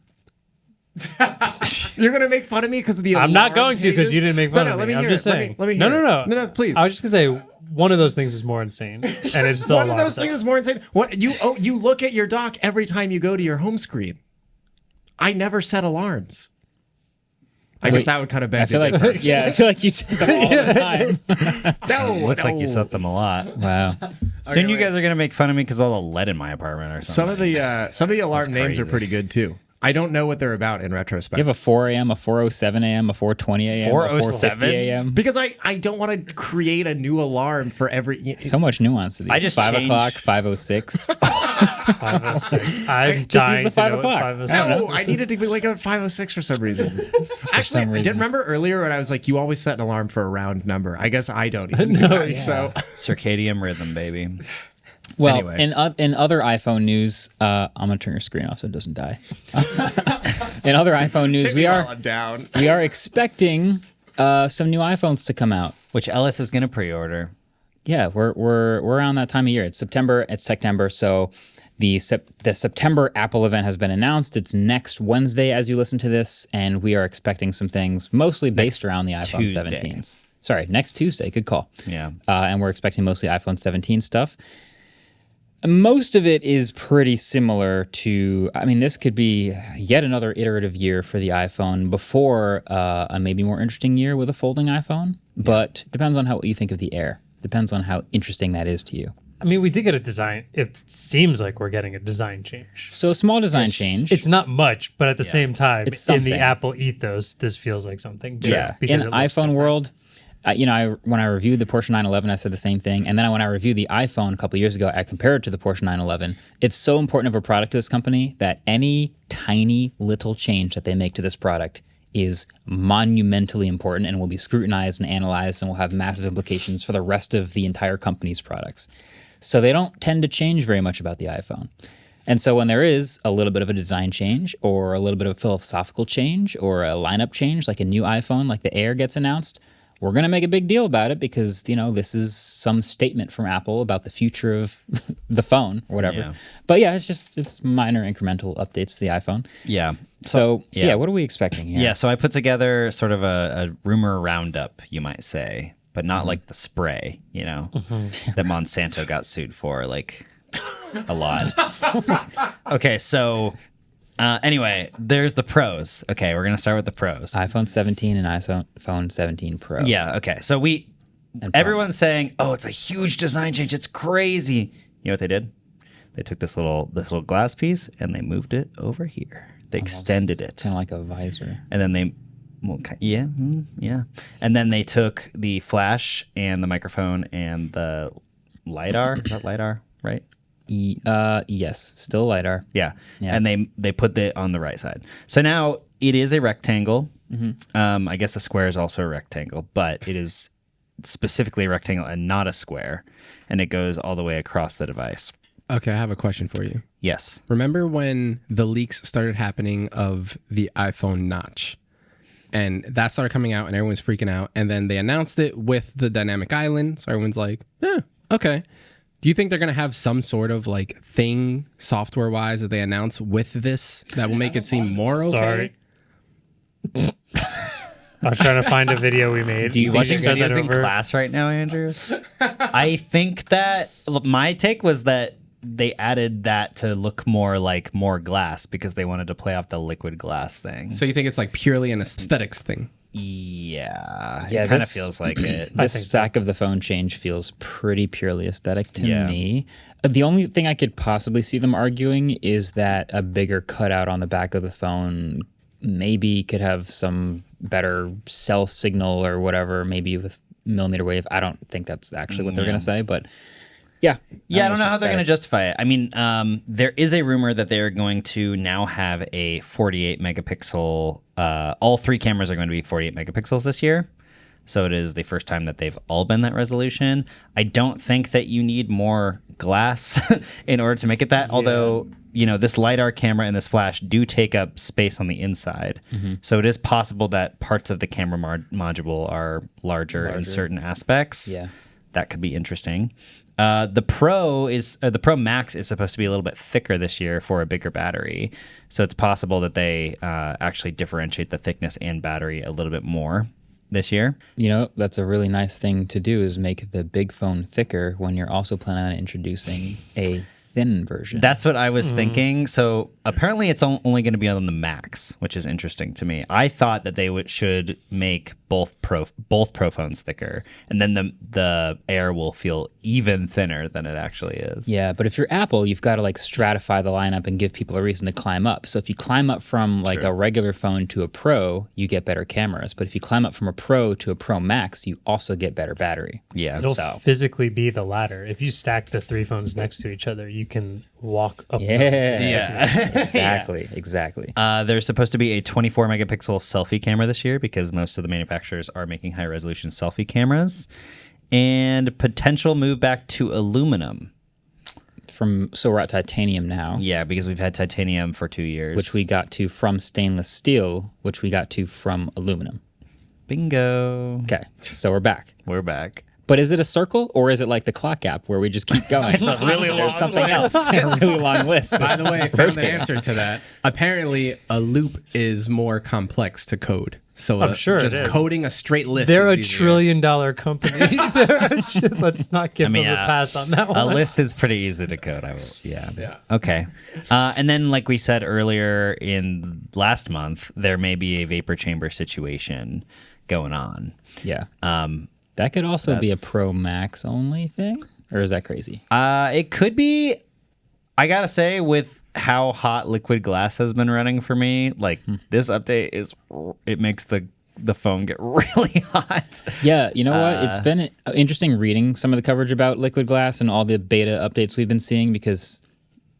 You're gonna make fun of me because of the alarm I'm not going to because pages? you didn't make fun of me. Let me I'm hear just it. saying. Let me hear it. No, please. I was just gonna say one of those things is more insane, and it's the One of alarm those stuff. things is more insane. What you look at your dock every time you go to your home screen. I never set alarms. I guess that would kind of beg. I feel like, I feel like you set them all the time. No, Looks like you set them a lot. Wow. Soon you guys are gonna make fun of me because all the lead in my apartment or something. Some of the alarm names are crazy. pretty good too. I don't know what they're about in retrospect. You have a 4 a.m., a 4:07 a.m., a 4:20 a.m., a 4:07 4:50 a.m. because I don't want to create a new alarm for every. So much nuance to these. I just 5 changed- o'clock, 5:06. 5:06. I'm Just use dying the to 5 know what o'clock. 5:07 No, I needed to wake up at 5:06 for some reason. Actually, some reason. did remember earlier when I was like, you always set an alarm for a round number. I guess I don't even. No, do that, yeah. So Circadian rhythm, baby. Well, Anyway. in other iPhone news, I'm gonna turn your screen off so it doesn't die. In other iPhone news, we while are I'm down. expecting some new iPhones to come out. Which Ellis is gonna pre-order. Yeah, we're around that time of year. It's September. It's Techtember. So the September Apple event has been announced. It's next Wednesday as you listen to this, and we are expecting some things mostly based around the iPhone Tuesday. 17s. Sorry, next Tuesday. Good call. Yeah. And we're expecting mostly iPhone 17 stuff. Most of it is pretty similar to, I mean, this could be yet another iterative year for the iPhone before a maybe more interesting year with a folding iPhone. But depends on what you think of the Air. Depends on how interesting that is to you. I mean, we did get a design. It seems like we're getting a design change. So a small design change. It's not much, but at the same time, It's in something. the Apple ethos, this feels like something. Big Yeah. In because it looks iPhone different. world, when I reviewed the Porsche 911, I said the same thing. And then when I reviewed the iPhone a couple years ago, I compared it to the Porsche 911. It's so important of a product to this company that any tiny little change that they make to this product is monumentally important and will be scrutinized and analyzed and will have massive implications for the rest of the entire company's products. So they don't tend to change very much about the iPhone. And so when there is a little bit of a design change or a little bit of a philosophical change or a lineup change, like a new iPhone, like the Air gets announced, we're going to make a big deal about it because, this is some statement from Apple about the future of the phone or whatever. Yeah. But yeah, it's minor incremental updates to the iPhone. Yeah. So yeah. what are we expecting here? Yeah, so I put together sort of a rumor roundup, you might say, but not like the spray, that Monsanto got sued for, like a lot. Okay, so anyway, there's the pros. Okay, we're gonna start with the pros. iPhone 17 and iPhone 17 Pro. Yeah. Okay. So everyone's saying, "Oh, it's a huge design change. It's crazy." You know what they did? They took this little glass piece and they moved it over here. They extended it, Kind of like a visor. and then they, yeah. And then they took the flash and the microphone and the lidar. Is that lidar, right? Yes, still LiDAR. Yeah. Yeah. And they put it on the right side. So now it is a rectangle. I guess a square is also a rectangle, but it is specifically a rectangle and not a square. And it goes all the way across the device. Okay, I have a question for you. Yes. Remember when the leaks started happening of the iPhone notch? And that started coming out and everyone's freaking out. And then they announced it with the dynamic island. So everyone's like, okay. Do you think they're going to have some sort of like thing software wise that they announce with this that will make it seem more okay? Sorry. I was trying to find a video we made. Do you think watching sent that videos in over? class right now, Andrew? I think that my take was that they added that to look more like more glass because they wanted to play off the liquid glass thing. So you think it's like purely an aesthetics thing? Yeah, Yeah, it kind of this- feels like it. I This think so. back of the phone change feels pretty purely aesthetic to Yeah. me. The only thing I could possibly see them arguing is that a bigger cutout on the back of the phone maybe could have some better cell signal or whatever, maybe with millimeter wave. I don't think that's actually what they're going to say, but yeah. Yeah, I don't it's know how just they're going to aesthetic. justify it. I mean, there is a rumor that they are going to now have a 48 megapixel. All three cameras are going to be 48 megapixels this year. So it is the first time that they've all been that resolution. I don't think that you need more glass in order to make it that. Although, this LiDAR camera and this flash do take up space on the inside. So it is possible that parts of the camera module are larger in certain aspects. Yeah. That could be interesting. The Pro Max is supposed to be a little bit thicker this year for a bigger battery. So it's possible that they actually differentiate the thickness and battery a little bit more this year. That's a really nice thing to do is make the big phone thicker when you're also planning on introducing a thin version. That's what I was thinking. So apparently it's only going to be on the Max, which is interesting to me. I thought that they should make both pro phones thicker, and then the Air will feel even thinner than it actually is. Yeah, but if you're Apple, you've got to like stratify the lineup and give people a reason to climb up. So if you climb up from like a regular phone to a Pro, you get better cameras. But if you climb up from a Pro to a Pro Max, you also get better battery. Yeah. It'll physically be the ladder. If you stack the three phones next to each other, you can walk up. Exactly. There's supposed to be a 24 megapixel selfie camera this year because most of the manufacturers are making high resolution selfie cameras, and potential move back to aluminum. So we're at titanium now. Yeah, because we've had titanium for 2 years, which we got to from stainless steel, which we got to from aluminum. Bingo. Okay, so we're back. We're back. But is it a circle or is it like the clock gap where we just keep going? It's a really long There's something else. A really long list. By the way, I found the answer to that. Apparently, a loop is more complex to code. So I'm sure just coding a straight list. They're a easier. $1 trillion company. Let's not give them a pass on that one. A list is pretty easy to code. Yeah. Okay. And then, like we said earlier in last month, there may be a vapor chamber situation going on. Yeah. That could also be a Pro Max only thing, or is that crazy? It could be. I gotta say, with how hot liquid glass has been running for me, like this update it makes the phone get really hot. Yeah, you know what? It's been interesting reading some of the coverage about liquid glass and all the beta updates we've been seeing, because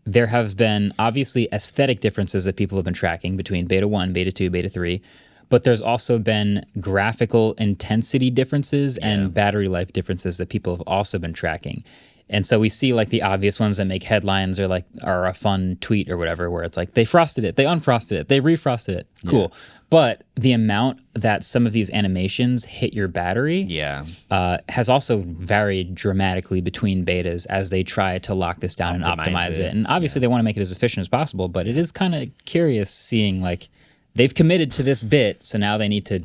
there have been obviously aesthetic differences that people have been tracking between beta 1, beta 2, beta 3. But there's also been graphical intensity differences and battery life differences that people have also been tracking. And so we see like the obvious ones that make headlines or are a fun tweet or whatever, where it's like they frosted it, they unfrosted it, they refrosted it. Cool. Yeah. But the amount that some of these animations hit your battery has also varied dramatically between betas as they try to lock this down and optimize it. And obviously they want to make it as efficient as possible, but it is kind of curious seeing like they've committed to this bit, so now they need to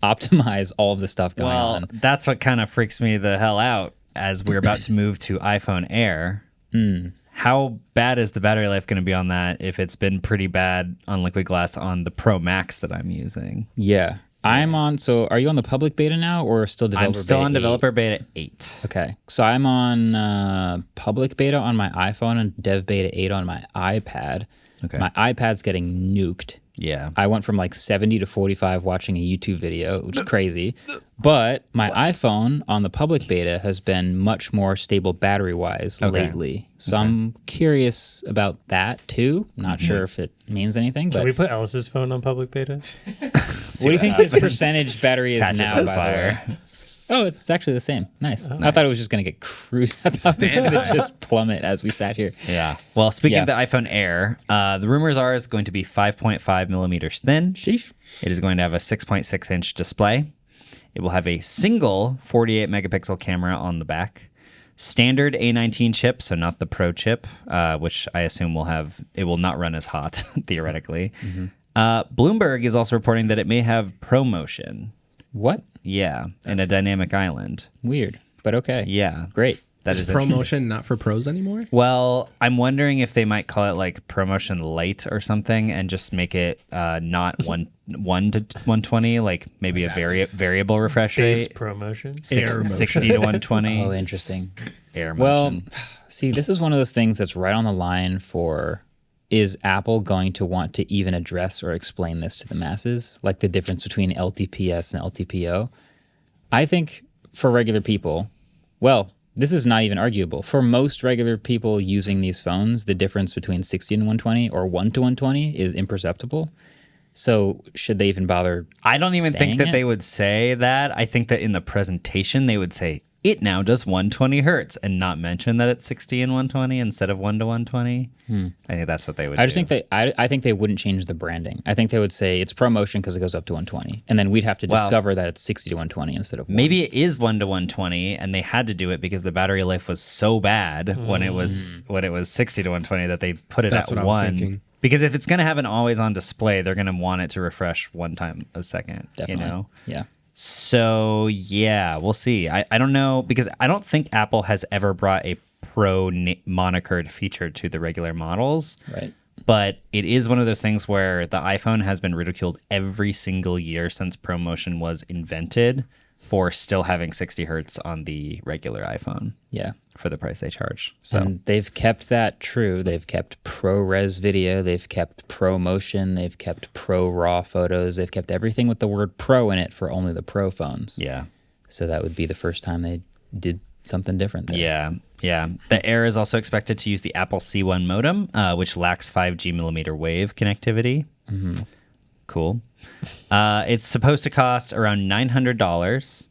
optimize all of the stuff going on. Well, that's what kind of freaks me the hell out as we're about to move to iPhone Air. How bad is the battery life going to be on that if it's been pretty bad on liquid glass on the Pro Max that I'm using? Yeah. So are you on the public beta now or still developer beta? I'm still on 8? developer beta 8. Okay. So I'm on public beta on my iPhone and dev beta 8 on my iPad. Okay. My iPad's getting nuked. Yeah. I went from like 70 to 45 watching a YouTube video, which is crazy. But my iPhone on the public beta has been much more stable battery-wise lately. So I'm curious about that too. Not sure if it means anything. But Can we put Ellis's phone on public beta? What do you think his percentage battery is now, by the way? Oh, it's actually the same. Nice. I thought it was just going to get cruised. I thought it was going to just plummet as we sat here. Yeah. Well, speaking of the iPhone Air, the rumors are it's going to be 5.5 millimeters thin. Sheesh. It is going to have a 6.6 inch display. It will have a single 48 megapixel camera on the back. Standard A19 chip, so not the Pro chip, which I assume it will not run as hot, theoretically. Bloomberg is also reporting that it may have ProMotion. What? Yeah, in a dynamic island. Weird, but okay. Yeah. Great. That is ProMotion not for pros anymore? Well, I'm wondering if they might call it like ProMotion Lite or something and just make it not 1 to 120, like maybe a variable refresh Base rate. ProMotion. 60 to 120. Oh, interesting. Air Well, motion. see, this is one of those things that's right on the line for, is Apple going to want to even address or explain this to the masses, like the difference between LTPS and LTPO? I think for regular people, well, this is not even arguable. For most regular people using these phones, the difference between 60 and 120 or 1 to 120 is imperceptible. So should they even bother? I don't even think that it? they would say that. I think that in the presentation, they would say, it now does 120 hertz and not mention that it's 60 and 120 instead of 1 to 120. I think that's what they would do. I just think I think they wouldn't change the branding. I think they would say it's ProMotion because it goes up to 120. And then we'd have to discover that it's 60 to 120 instead of 1. Maybe it is 1 to 120 and they had to do it because the battery life was so bad when it was 60 to 120 that they put it That's at what 1. I was thinking. Because if it's going to have an always on display, they're going to want it to refresh one time a second. Definitely. You know? Yeah. So, yeah, we'll see. I don't know, because I don't think Apple has ever brought a Pro monikered feature to the regular models. Right. But it is one of those things where the iPhone has been ridiculed every single year since ProMotion was invented for still having 60 hertz on the regular iPhone. Yeah. For the price they charge. So And they've kept that true. They've kept ProRes video. They've kept ProMotion. They've kept Pro RAW photos. They've kept everything with the word Pro in it for only the Pro phones. yeah. So that would be the first time they did something different there. Yeah. Yeah. The Air is also expected to use the Apple C1 modem, which lacks 5G millimeter wave connectivity. Mm-hmm. Cool. It's supposed to cost around $900,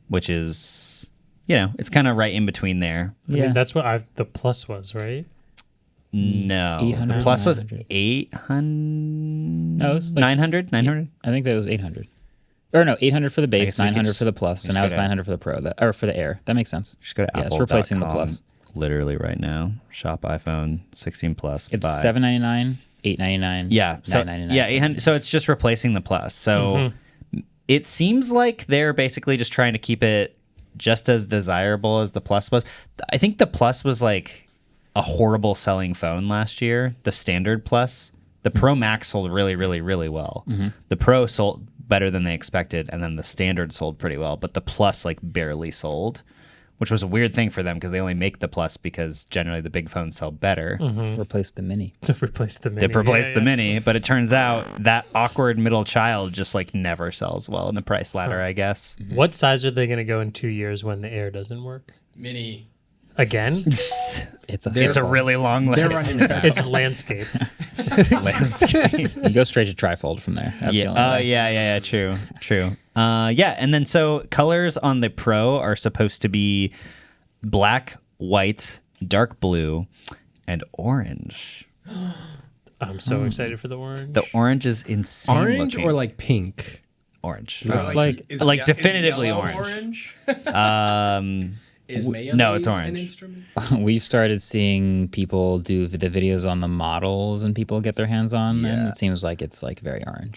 which is, it's kind of right in between there. I mean, that's what the Plus was, right? No. 800, The Plus was 900. 800. No, it was like 900? 900? I think that was 800. Or no, 800 for the base, guess we could 900 just- for the Plus, and just now go it's to- 900 for the Pro, or for the Air. That makes sense. Just go to Yeah, Apple. it's replacing the Plus. Literally right now. Shop iPhone 16 Plus. It's buy. $799, $899, Yeah. So $999. yeah, 800. So it's just replacing the Plus. So it seems like they're basically just trying to keep it just as desirable as the Plus was. I think the Plus was like a horrible selling phone last year. The standard Plus, the Pro Max sold really, really, really well. The Pro sold better than they expected, and then the standard sold pretty well, but the Plus like barely sold, which was a weird thing for them because they only make the Plus because generally the big phones sell better. Replace the Mini. To replace the Mini. They replaced the Yeah. Mini, but it turns out that awkward middle child just like never sells well in the price ladder, I guess. What size are they going to go in 2 years when the Air doesn't work? Mini. Again? It's a It's a really long They're list. running back. It's landscape. You go straight to trifold from there. That's the Yeah. only way. Yeah. True. Yeah. And then so colors on the Pro are supposed to be black, white, dark blue, and orange. I'm so excited for the orange. The orange is insane. Orange looking. or like pink? orange? Like- definitively yellow orange. Is no, it's orange. We've started seeing people do the videos on the models and people get their hands on them. Yeah. It seems like it's like very orange.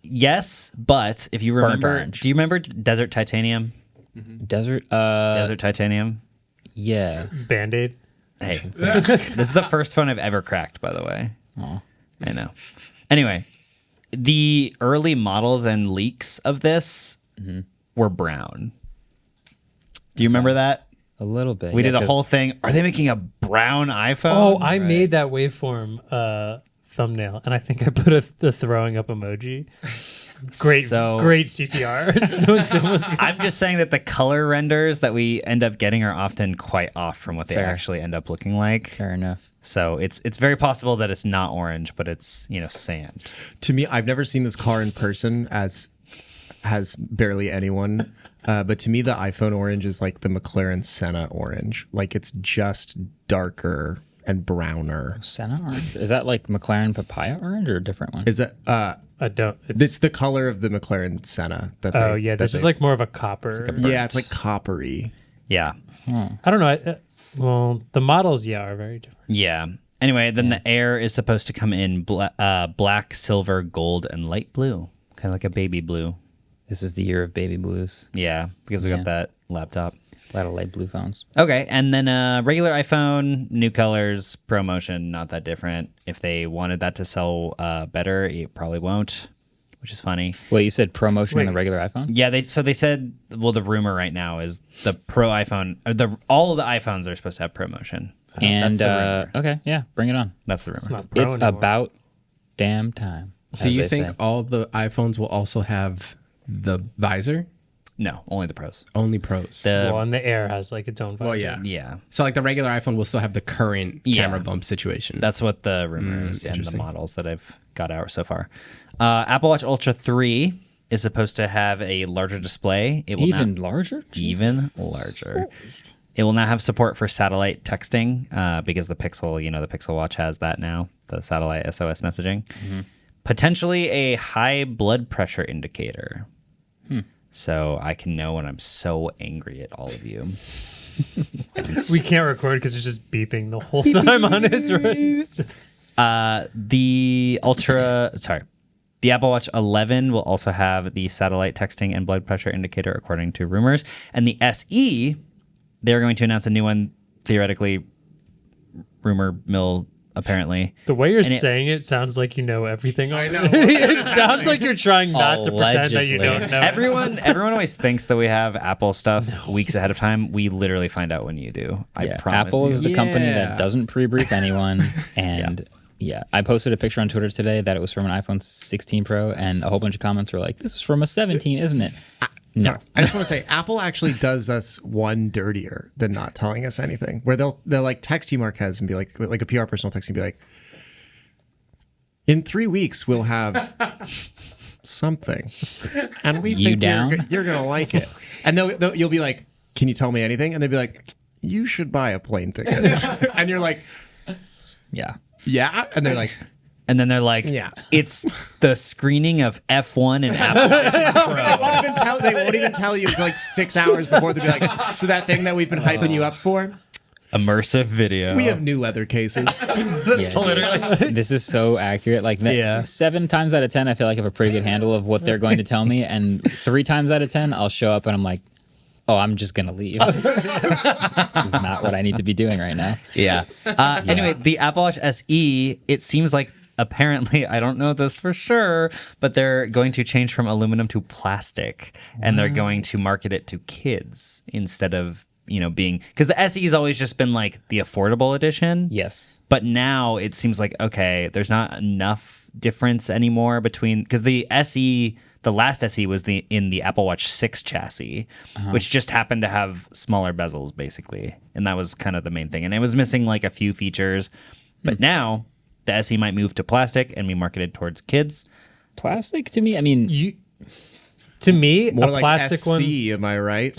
Yes, but if you remember, orange. do you remember Desert Titanium? Desert? Desert Titanium. Yeah. Band-Aid. Hey, this is the first phone I've ever cracked, by the way. Aw. I know. Anyway, the early models and leaks of this were brown. Do you remember that? A little bit. We yeah, did a 'cause- whole thing. Are they making a brown iPhone? Oh, I made that waveform thumbnail, and I think I put the throwing up emoji. Great CTR. I'm just saying that the color renders that we end up getting are often quite off from what they Fair. actually end up looking like. Fair enough. So it's very possible that it's not orange, but it's sand. To me, I've never seen this car in person, as has barely anyone. But to me, the iPhone orange is like the McLaren Senna orange. Like it's just darker and browner. Senna orange? Is that like McLaren papaya orange or a different one? Is that? I don't. It's the color of the McLaren Senna. That Oh they, yeah, that this they- is like more of a copper. yeah, it's like coppery. Yeah. I don't know. Well, the models, are very different. Yeah. Anyway, then the Air is supposed to come in black, silver, gold, and light blue, kind of like a baby blue. This is the year of baby blues. Yeah, because we got that laptop. A lot of light blue phones. Okay, and then regular iPhone, new colors, ProMotion, not that different. If they wanted that to sell better, it probably won't, which is funny. Wait, you said ProMotion in the Wait. regular iPhone? Yeah, they said, well, the rumor right now is the Pro iPhone, or all of the iPhones are supposed to have ProMotion. And that's the rumor. okay, yeah, bring it on. That's the It's rumor. not pro It's anymore. about damn time. Do as you they think say. all the iPhones will also have the visor? No, only the Pros. Only Pros. Well, and the Air has like its own visor. Well, yeah. Yeah, So like the regular iPhone will still have the current camera bump situation. that's what the rumor is, and the interesting. models that I've got out so far. Apple Watch Ultra 3 is supposed to have a larger display. It will Even not- larger? Jeez. even larger. It will now have support for satellite texting because the Pixel, the Pixel Watch has that now, the satellite SOS messaging. Potentially a high blood pressure indicator. So I can know when I'm so angry at all of you. We can't record because it's just beeping the whole time on his wrist. The Apple Watch 11 will also have the satellite texting and blood pressure indicator, according to rumors. And the SE, they're going to announce a new one theoretically, rumor mill, apparently. The way you're saying it sounds like you know everything. I know. It sounds like you're trying not to pretend that you don't know. Everyone always thinks that we have Apple stuff weeks ahead of time. We literally find out when you do. I promise. Apple is you. the company that doesn't pre-brief anyone. And I posted a picture on Twitter today that it was from an iPhone 16 Pro, and a whole bunch of comments were like, "This is from a 17, isn't it?" No. I just want to say, Apple actually does us one dirtier than not telling us anything. Where they'll like text you, Marques, and be like a PR person will text you and be like, "In 3 weeks we'll have something, and we think you're gonna like it." And you'll be like, "Can you tell me anything?" And they'll be like, "You should buy a plane ticket." And you're like, Yeah. and they're like. And then they're like, it's the screening of F1 and Apple Vision Pro. They won't even tell you until like 6 hours before. They'll be like, "So that thing that we've been hyping you up for? Immersive video. We have new leather cases." Literally. This is so accurate. Like 7 times out of 10, I feel like I have a pretty good handle of what they're going to tell me. And 3 times out of 10, I'll show up and I'm like, "Oh, I'm just going to leave. This is not what I need to be doing right now." Yeah. Anyway, the Apple Watch SE, it seems like apparently, I don't know this for sure, but they're going to change from aluminum to plastic, and they're going to market it to kids instead of, being, because the SE has always just been like the affordable edition. Yes. But now it seems like, okay, there's not enough difference anymore between, because the SE, the last SE was in the Apple Watch 6 chassis, which just happened to have smaller bezels, basically. And that was kind of the main thing. And it was missing like a few features. But now the SE might move to plastic and be marketed towards kids. Plastic to me? I mean, to me, more a like plastic SC, am I right?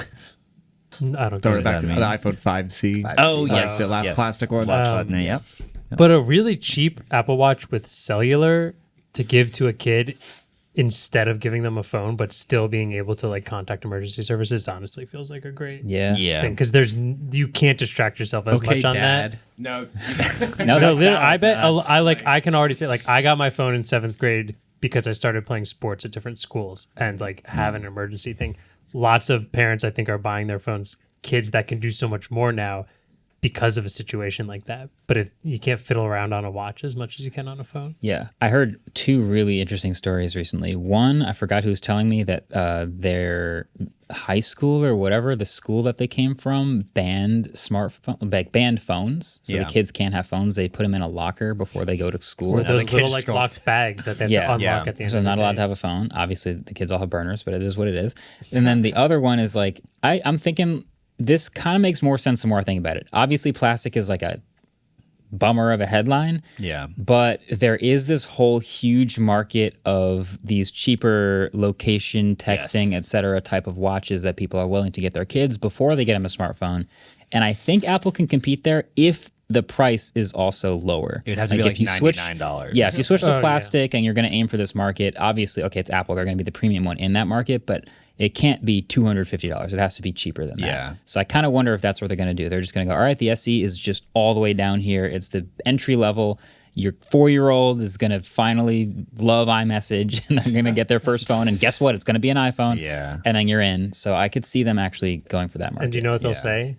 I don't Or think back to the iPhone 5C. Oh, yes. The last plastic one. Yep. But a really cheap Apple Watch with cellular to give to a kid instead of giving them a phone, but still being able to like contact emergency services, honestly feels like a great thing, because you can't distract yourself as much on that. No, I bet I can already say, like, I got my phone in 7th grade because I started playing sports at different schools and like have an emergency thing. Lots of parents, I think, are buying their phones, kids that can do so much more now because of a situation like that. But if you can't fiddle around on a watch as much as you can on a phone. Yeah. I heard 2 really interesting stories recently. One, I forgot who was telling me that their high school or whatever, the school that they came from, banned phones. So the kids can't have phones. They put them in a locker before they go to school. Or those little like locked bags that they have to unlock at the end so of the not allowed day. to have a phone. Obviously, the kids all have burners, but it is what it is. And then the other one is like, I'm thinking this kind of makes more sense the more I think about it. Obviously, plastic is like a bummer of a headline. Yeah. But there is this whole huge market of these cheaper location texting, et cetera, type of watches that people are willing to get their kids before they get them a smartphone. And I think Apple can compete there if the price is also lower. It would have to be like $99. Yeah, if you switch to plastic and you're going to aim for this market, obviously, okay, it's Apple. They're going to be the premium one in that market, but it can't be $250. It has to be cheaper than that. Yeah. So I kind of wonder if that's what they're going to do. They're just going to go, all right, the SE is just all the way down here. It's the entry level. Your 4-year-old is going to finally love iMessage, and they're going to get their first phone. And guess what? It's going to be an iPhone. Yeah. And then you're in. So I could see them actually going for that market. And do you know what they'll say?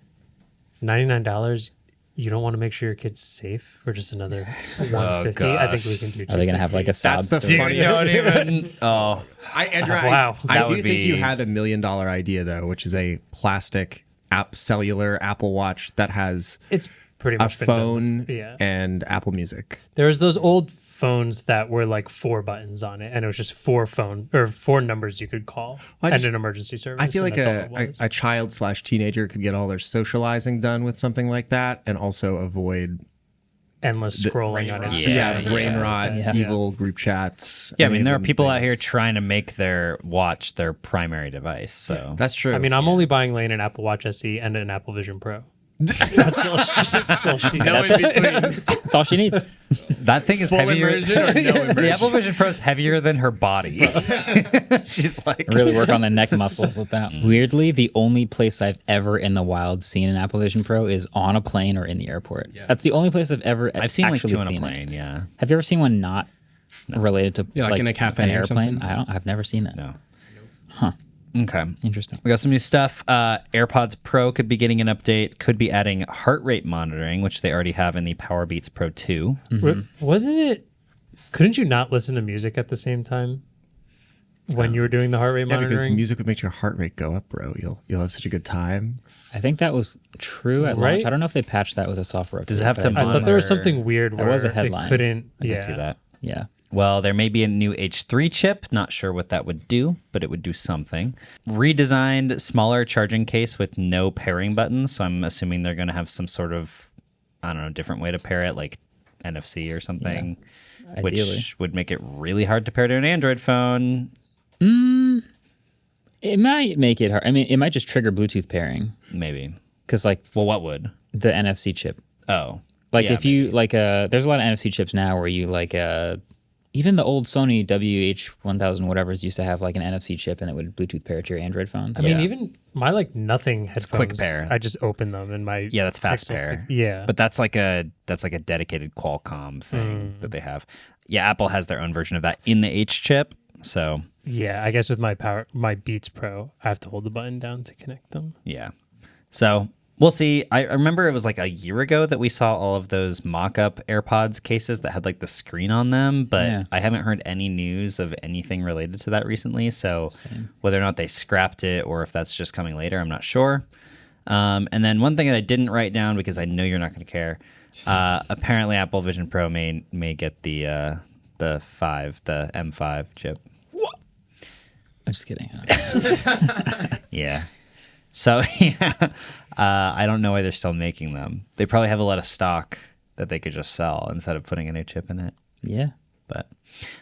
$99. You don't want to make sure your kid's safe for just another $150. I think we can do. Are they going to have like a sob That's the story? funniest. Don't even. Oh. Wow. I That do would think you be- had $1 million idea though, which is a plastic cellular Apple Watch that has It's pretty a much been done. phone Yeah. and Apple Music. There's those old phones that were like 4 buttons on it, and it was just 4 numbers you could call and an emergency service. I feel like and that's all it was. a child/teenager could get all their socializing done with something like that, and also avoid endless scrolling on it. brain rot, evil group chats. Yeah, I any mean, of there are them people out things. here trying to make their watch their primary device. So That's true. I mean, I'm only buying Lane an Apple Watch SE and an Apple Vision Pro. That's all she That's it. That's all she needs. that thing is heavier. immersion or no immersion? The Apple Vision Pro is heavier than her body. She's like, Really work on the neck muscles with that. Weirdly, the only place I've ever in the wild seen an Apple Vision Pro is on a plane or in the airport. That's the only place I've ever I've seen like actually 2 on a seen plane. it. Yeah. Have you ever seen one not related to Yeah, like in a cafe an or airplane? something? I've never seen that. No. Okay. Interesting. We got some new stuff. AirPods Pro could be getting an update, could be adding heart rate monitoring, which they already have in the Powerbeats Pro 2. Wasn't it? Couldn't you not listen to music at the same time when you were doing the heart rate Yeah, because monitoring? music would make your heart rate go up, bro. You'll have such a good time. I think that was true at launch. I don't know if they patched that with a software update. Does it have to but I thought there was monitor- something weird where was a it headline. couldn't. I can see that. Yeah. Well, there may be a new H3 chip. Not sure what that would do, but it would do something. Redesigned, smaller charging case with no pairing buttons. So I'm assuming they're going to have some sort of, I don't know, different way to pair it, like NFC or something, Ideally. which would make it really hard to pair to an Android phone. It might make it hard. I mean, it might just trigger Bluetooth pairing Maybe. because, like, Well, what would? the NFC chip. Oh. Like, Yeah, if you, like, there's a lot of NFC chips now where you, like, even the old Sony WH-1000 whatever's used to have, like, an NFC chip and it would Bluetooth pair to your Android phone. I So, mean, even my nothing headphones. quick pair. I just open them and my Yeah, that's fast pair. Yeah, But that's like a dedicated Qualcomm thing that they have. Yeah, Apple has their own version of that in the H chip. So yeah. I guess with my Beats Pro, I have to hold the button down to connect them. yeah. So we'll see. I remember it was like a year ago that we saw all of those mock-up AirPods cases that had like the screen on them, but Yeah. I haven't heard any news of anything related to that recently. So whether or not they scrapped it or if that's just coming later, I'm not sure. And then one thing that I didn't write down because I know you're not going to care. Apparently, Apple Vision Pro may get the M5 chip. I'm just kidding. Yeah. So yeah, I don't know why they're still making them. They probably have a lot of stock that they could just sell instead of putting a new chip in it. Yeah. But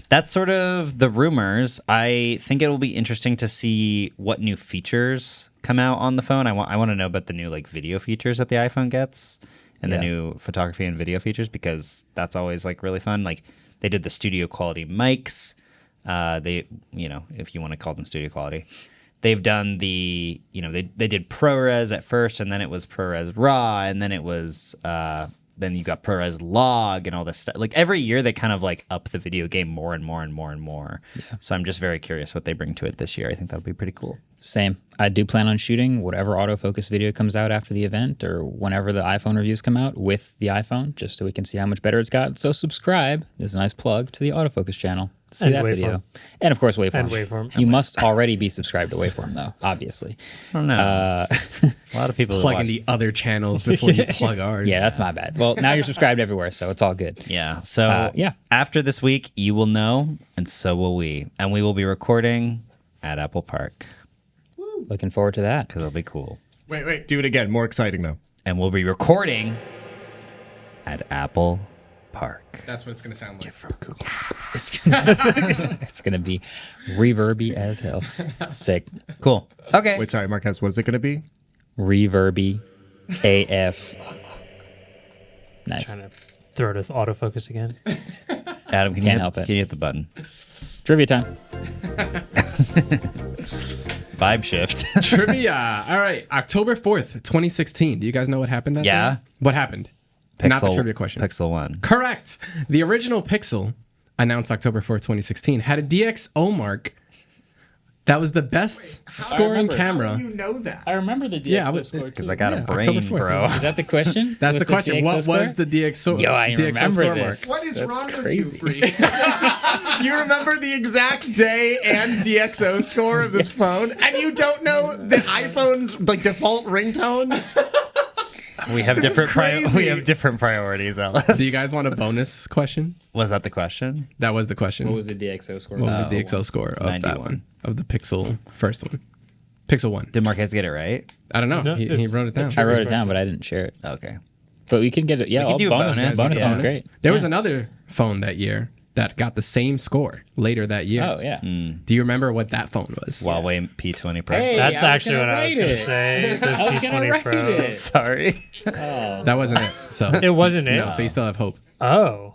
that's sort of the rumors. I think it will be interesting to see what new features come out on the phone. I want to know about the new like video features that the iPhone gets and the new photography and video features because that's always like really fun. Like they did the studio quality mics. They, if you want to call them studio quality, they've done the, they did ProRes at first and then it was ProRes RAW and then it was, then you got ProRes log and all this stuff. Like every year they kind of like up the video game more and more and more and more. Yeah. So I'm just very curious what they bring to it this year. I think that'll be pretty cool. Same. I do plan on shooting whatever autofocus video comes out after the event or whenever the iPhone reviews come out with the iPhone, just so we can see how much better it's got. So subscribe. This is a nice plug to the autofocus channel. See And that Waveform. video. And of course, Waveform. And Waveform. You must already be subscribed to Waveform, though, obviously. I don't know. A lot of people Plugging watch. the other channels before you plug ours. Yeah, that's my bad. Well, now you're subscribed everywhere, so it's all good. Yeah. So after this week, you will know, and so will we. And we will be recording at Apple Park Looking forward to that. because it'll be cool. Wait. Do it again. More exciting, though. And we'll be recording at Apple Park. That's what it's going to sound like. It's gonna be reverby as hell. Sick. Cool. Okay. Wait, sorry, Marques. What is it going to be? Reverby AF. Nice. Trying to throw it with autofocus again. Adam, can Can't you help it. Can you hit the button? Trivia time. Vibe shift. Trivia. All right. October 4th, 2016. Do you guys know what happened that Yeah. day? What happened? Not the trivia question. Pixel 1. Correct. The original Pixel, announced October 4th, 2016, had a DxO mark that was the best scoring camera. know that? I remember the DxO Yeah, I was- score Because I got a October brain, 4th. bro. Is that the question? That's With the question. DxO What score? was the DxO? Yo, I DxO remember score this. What is That's wrong crazy. with you, freaks? You remember the exact day and DxO score of this phone, and you don't know the iPhone's like default ringtones? We have This is different crazy. we have different priorities, Alice. Do you guys want a bonus question? Was that the question? That was the question. What was the DxO score? What was the DxO score of that 91. one? Of the Pixel first one. Pixel 1. Did Marquez get it right? I don't know. No, he it's- wrote it down. I wrote it down, but I didn't share it. Okay. But we can get it. Yeah, We can all do a bonus. Bonus Yeah. one's great. There was another phone that year that got the same score later that year. Oh, yeah. Do you remember what that phone was? Huawei P20 Pro. Hey, That's I was actually gonna what I was write going to it. say. The I was gonna P20 write Pro. it. Sorry. That wasn't it. So It wasn't it. no, so you still have hope. Oh.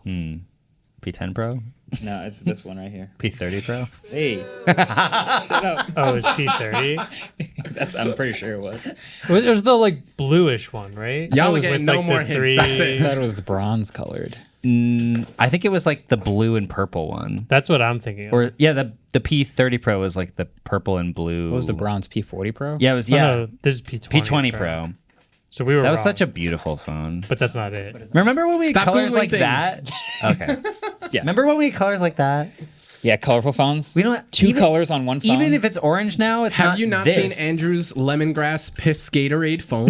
P10 Pro? No, it's this one right here. P30 Pro? Hey, shut up. Oh, it's P30. I'm pretty sure it was. It was the like bluish one, right? Y'all was are getting with, no like, more the hints. That's I it. thought it was the bronze colored. I think it was like the blue and purple one. That's what I'm thinking of. Or yeah, the P30 Pro was like the purple and blue. What was the bronze P40 Pro? Yeah, it was Oh, no, this is P20. P20 Pro. So we were That was wrong, such a beautiful phone. but that's not it. Remember when we had Stop colors Googling like things. that? Okay. Yeah. Remember when we had colors like that? Yeah, colorful phones. We don't two even- colors on one phone. Even if it's orange now, it's Have you not this. seen Andrew's lemongrass piss Gatorade phone?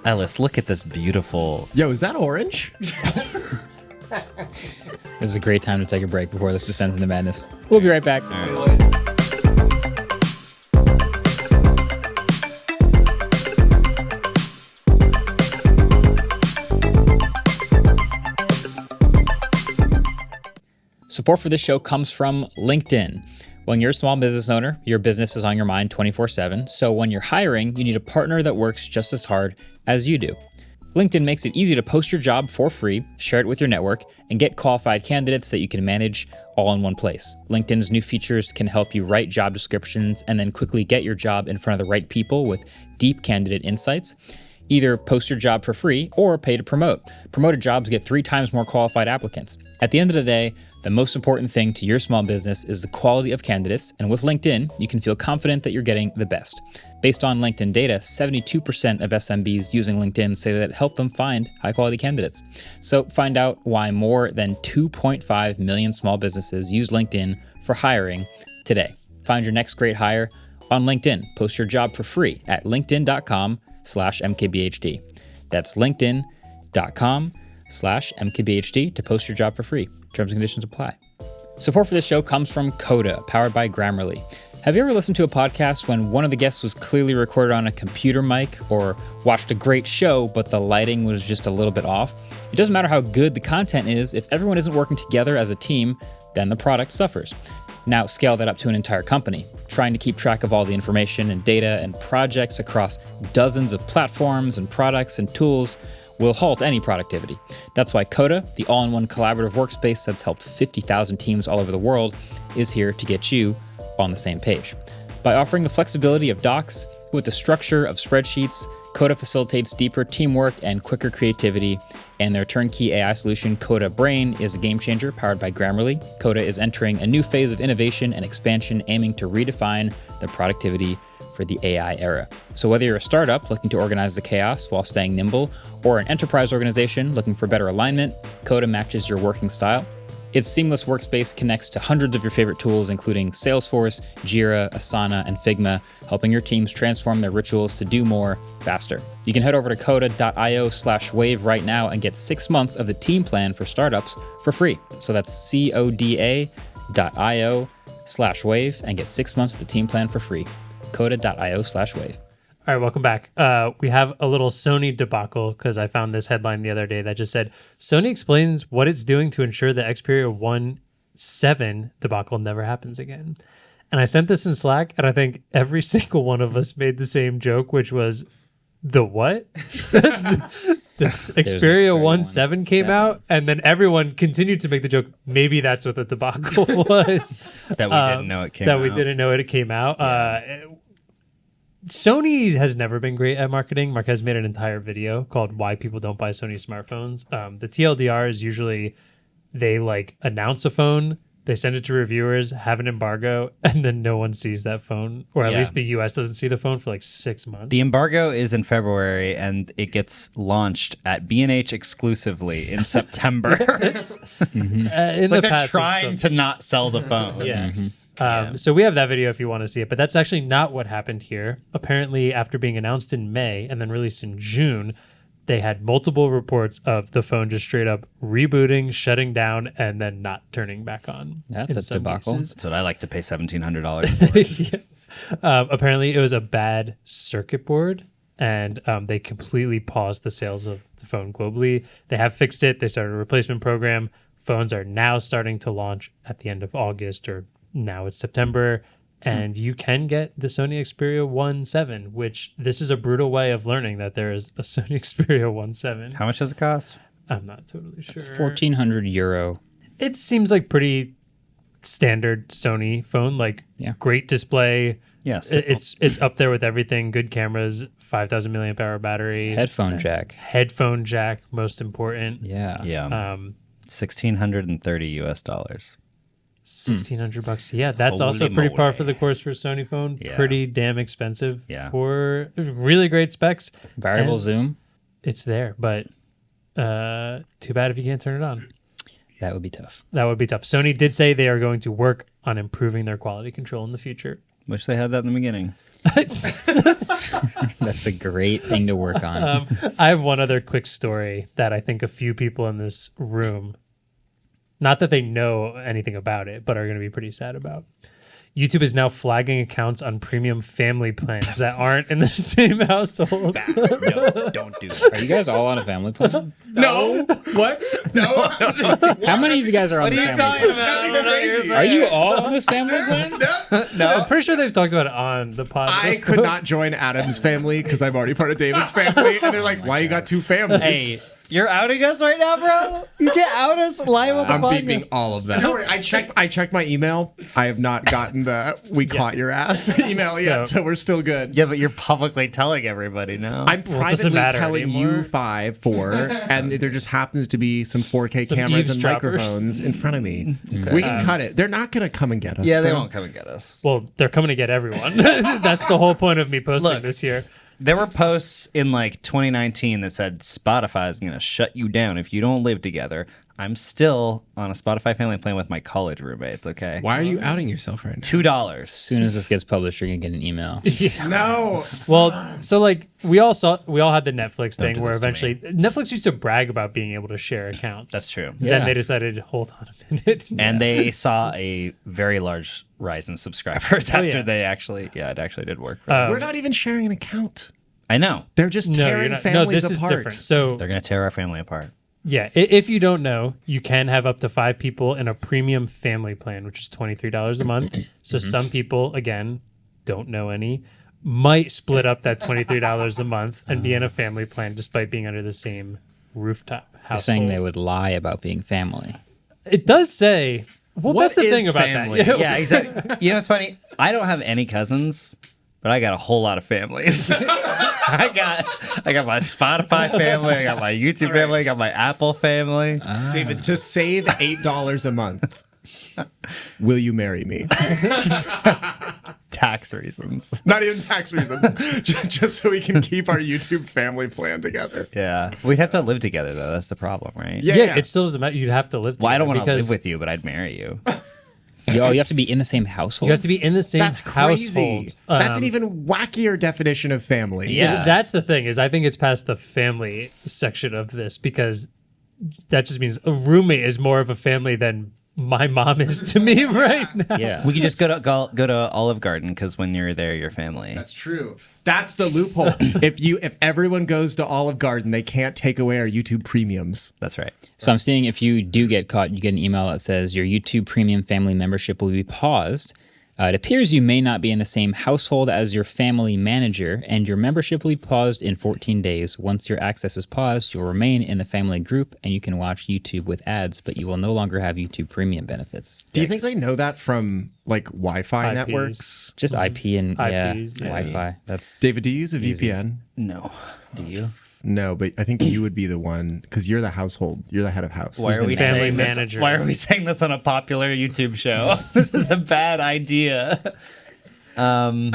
Ellis, look at this beautiful. Yo, is that orange? This is a great time to take a break before this descends into madness. We'll be right back. Support for this show comes from LinkedIn. When you're a small business owner, your business is on your mind 24/7. So when you're hiring, you need a partner that works just as hard as you do. LinkedIn makes it easy to post your job for free, share it with your network, and get qualified candidates that you can manage all in one place. LinkedIn's new features can help you write job descriptions and then quickly get your job in front of the right people with deep candidate insights. Either post your job for free or pay to promote. Promoted jobs get 3 times more qualified applicants. At the end of the day, the most important thing to your small business is the quality of candidates, and with LinkedIn, you can feel confident that you're getting the best. Based on LinkedIn data, 72% of SMBs using LinkedIn say that it helped them find high-quality candidates. So find out why more than 2.5 million small businesses use LinkedIn for hiring today. Find your next great hire on LinkedIn. Post your job for free at linkedin.com/mkbhd. That's linkedin.com/mkbhd to post your job for free. Terms and conditions apply. Support for this show comes from Coda, powered by Grammarly. Have you ever listened to a podcast when one of the guests was clearly recorded on a computer mic, or watched a great show but the lighting was just a little bit off? It doesn't matter how good the content is, if everyone isn't working together as a team, then the product suffers. Now scale that up to an entire company, trying to keep track of all the information and data and projects across dozens of platforms and products and tools will halt any productivity. That's why Coda, the all-in-one collaborative workspace that's helped 50,000 teams all over the world, is here to get you on the same page. By offering the flexibility of docs with the structure of spreadsheets, Coda facilitates deeper teamwork and quicker creativity, and their turnkey AI solution, Coda Brain, is a game changer powered by Grammarly. Coda is entering a new phase of innovation and expansion, aiming to redefine the productivity for the AI era. So whether you're a startup looking to organize the chaos while staying nimble, or an enterprise organization looking for better alignment, Coda matches your working style. Its seamless workspace connects to hundreds of your favorite tools, including Salesforce, Jira, Asana, and Figma, helping your teams transform their rituals to do more faster. You can head over to coda.io/wave right now and get 6 months of the team plan for startups for free. So that's coda.io/wave and get 6 months of the team plan for free. coda.io/wave. All right, welcome back. We have a little Sony debacle because I found this headline the other day that just said, Sony explains what it's doing to ensure the Xperia 1.7 debacle never happens again. And I sent this in Slack, and I think every single one of us made the same joke, which was, the what? This Xperia 1.7 came out, and then everyone continued to make the joke, maybe that's what the debacle was. That we didn't know it came out. We didn't know it came out. Sony has never been great at marketing. Marques made an entire video called Why People Don't Buy Sony Smartphones. The TLDR is usually they like announce a phone, they send it to reviewers, have an embargo, and then no one sees that phone. Or at least the US doesn't see the phone for like 6 months. The embargo is in February, and it gets launched at B&H exclusively in September. in It's the like they're past, trying to not sell the phone. Yeah. So we have that video if you want to see it, but that's actually not what happened here. Apparently, after being announced in May and then released in June, they had multiple reports of the phone just straight up rebooting, shutting down, and then not turning back on. That's in a some debacle. cases. That's what I like to pay $1,700 for. Apparently, it was a bad circuit board, and they completely paused the sales of the phone globally. They have fixed it. They started a replacement program. Phones are now starting to launch at the end of August, or now it's September, and you can get the Sony Xperia 1.7, which this is a brutal way of learning that there is a Sony Xperia 1.7. How much does it cost? I'm not totally sure. €1,400. It seems like pretty standard Sony phone. Like great display. Yes, it's up there with everything. Good cameras, 5,000 milliamp hour battery, Headphone jack. Most important. Yeah. $1,630. $1,600. Yeah, that's Holy also pretty par moly. for the course for a Sony phone. Yeah. Pretty damn expensive Yeah. for really great specs. Variable And zoom. It's there, but too bad if you can't turn it on. That would be tough. That would be tough. Sony did say they are going to work on improving their quality control in the future. Wish they had that in the beginning. That's a great thing to work on. I have one other quick story that I think a few people in this room, not that they know anything about it, but are going to be pretty sad about. YouTube is now flagging accounts on premium family plans that aren't in the same household. No, don't do that. Are you guys all on a family plan? No. What? No. How many of you guys are on the family plan? About? Are you all on this family plan? I'm pretty sure they've talked about it on the podcast. I could not join Adam's family because I'm already part of David's family. And they're like, why you got two families? Hey, you're outing us right now, bro? You can't out us live on the I'm podcast. beeping all of that. Don't worry, I checked my email. I have not gotten the "we caught your ass" email yet, so we're still good. Yeah, but you're publicly telling everybody now. I'm it doesn't privately matter telling anymore. you 4, and there just happens to be some 4K Some cameras and eavesdroppers. microphones in front of me. We can cut it. They're not going to come and get us. yeah, they though. won't come and get us. Well, they're coming to get everyone. That's the whole point of me posting Look. this year. There were posts in like 2019 that said Spotify is going to shut you down if you don't live together. I'm still on a Spotify family plan with my college roommates, okay? Why are you outing yourself right now? $2. As soon as this gets published, you're gonna get an email. No. Well, so like we all had the Netflix thing do where this to eventually Netflix used to brag about being able to share accounts. That's true. Yeah. Then they decided, hold on a minute. And they saw a very large rise in subscribers after yeah. they actually, it actually did work. For them. We're not even sharing an account. I know. They're just no, tearing you're not. families No, this apart. is different. So They're going to tear our family apart. yeah, if you don't know, you can have up to 5 people in a premium family plan, which is $23 a month. So some people, again, don't know any, might split up that $23 a month and be in a family plan despite being under the same rooftop They're household. saying they would lie about being family. It does say. Well, What that's the is thing about family? that. Yeah, exactly. You know what's funny? I don't have any cousins, but I got a whole lot of families. I got my Spotify family, I got my YouTube family, I got my Apple family. David, to save $8 a month, will you marry me? Tax reasons. Not even tax reasons, just so we can keep our YouTube family plan together. Yeah. We have to live together, though. That's the problem, right? Yeah, it still doesn't matter. You'd have to live together. Well, I don't want to because live with you, but I'd marry you. You have to be in the same household. You have to be in the same That's crazy. household. That's an even wackier definition of family. Yeah. That's the thing is I think it's past the family section of this because that just means a roommate is more of a family than my mom is to me right now. Yeah. We could just go to Olive Garden because when you're there, you're family. That's true. That's the loophole. If everyone goes to Olive Garden, they can't take away our YouTube premiums. That's right. So I'm seeing if you do get caught, you get an email that says your YouTube Premium family membership will be paused. It appears you may not be in the same household as your family manager, and your membership will be paused in 14 days. Once your access is paused, you'll remain in the family group, and you can watch YouTube with ads, but you will no longer have YouTube Premium benefits. Do you think they know that from like Wi-Fi IPs. networks? Just IP and IPs, yeah. Wi-Fi. That's David, do you use a VPN? No. Do you? No, but I think you would be the one because you're the household. You're the head of house. Why are we family saying this- manager. Why are we saying this on a popular YouTube show? This is a bad idea. But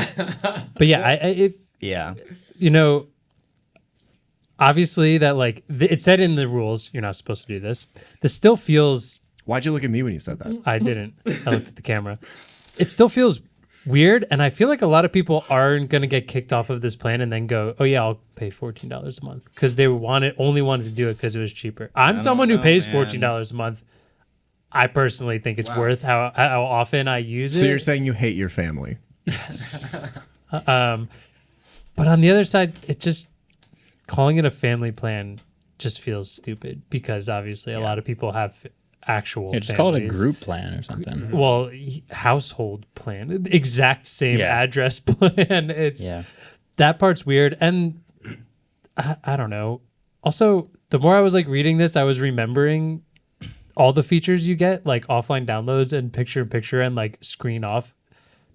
yeah, if Yeah. you know, obviously that like it said in the rules you're not supposed to do this. This still feels. Why'd you look at me when you said that? I didn't. I looked at the camera. It still feels weird, and I feel like a lot of people aren't going to get kicked off of this plan and then go, "Oh yeah, I'll pay $14 a month," because they only wanted to do it because it was cheaper. I'm someone who pays $14 a month. I personally think it's worth how often I use it. So you're saying you hate your family? But on the other side, it just calling it a family plan just feels stupid because obviously a lot of people have actual just call it a families. group plan or something. Well, household plan, exact same Yeah. address plan. That part's weird, and I don't know. Also, the more I was like reading this, I was remembering all the features you get, like offline downloads and picture-in-picture and like screen off.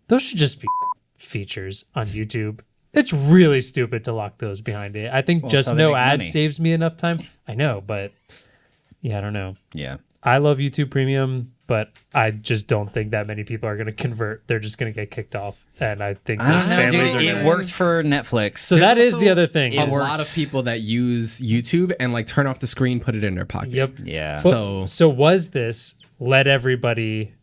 Those should just be features on YouTube. It's really stupid to lock those behind it. I think just no ads saves me enough time. I know, but yeah, I don't know. Yeah. I love YouTube Premium, but I just don't think that many people are going to convert. They're just going to get kicked off. And I think those families are It works for Netflix. So that is the other thing. A lot of people that use YouTube and like turn off the screen, put it in their pocket. Yep. Yeah. So was this let everybody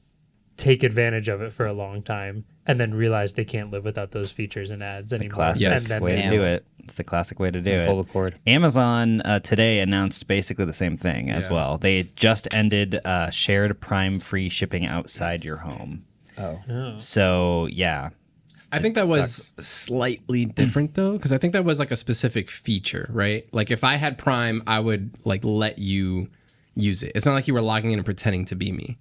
take advantage of it for a long time and then realize they can't live without those features and ads anymore? Classic way to do it. It's the classic way to do it. Pull the cord. Amazon today announced basically the same thing as well. They just ended shared Prime free shipping outside your home. Oh. So, yeah. I think that was slightly different though, because I think that was like a specific feature, right? Like if I had Prime, I would like let you use it. It's not like you were logging in and pretending to be me.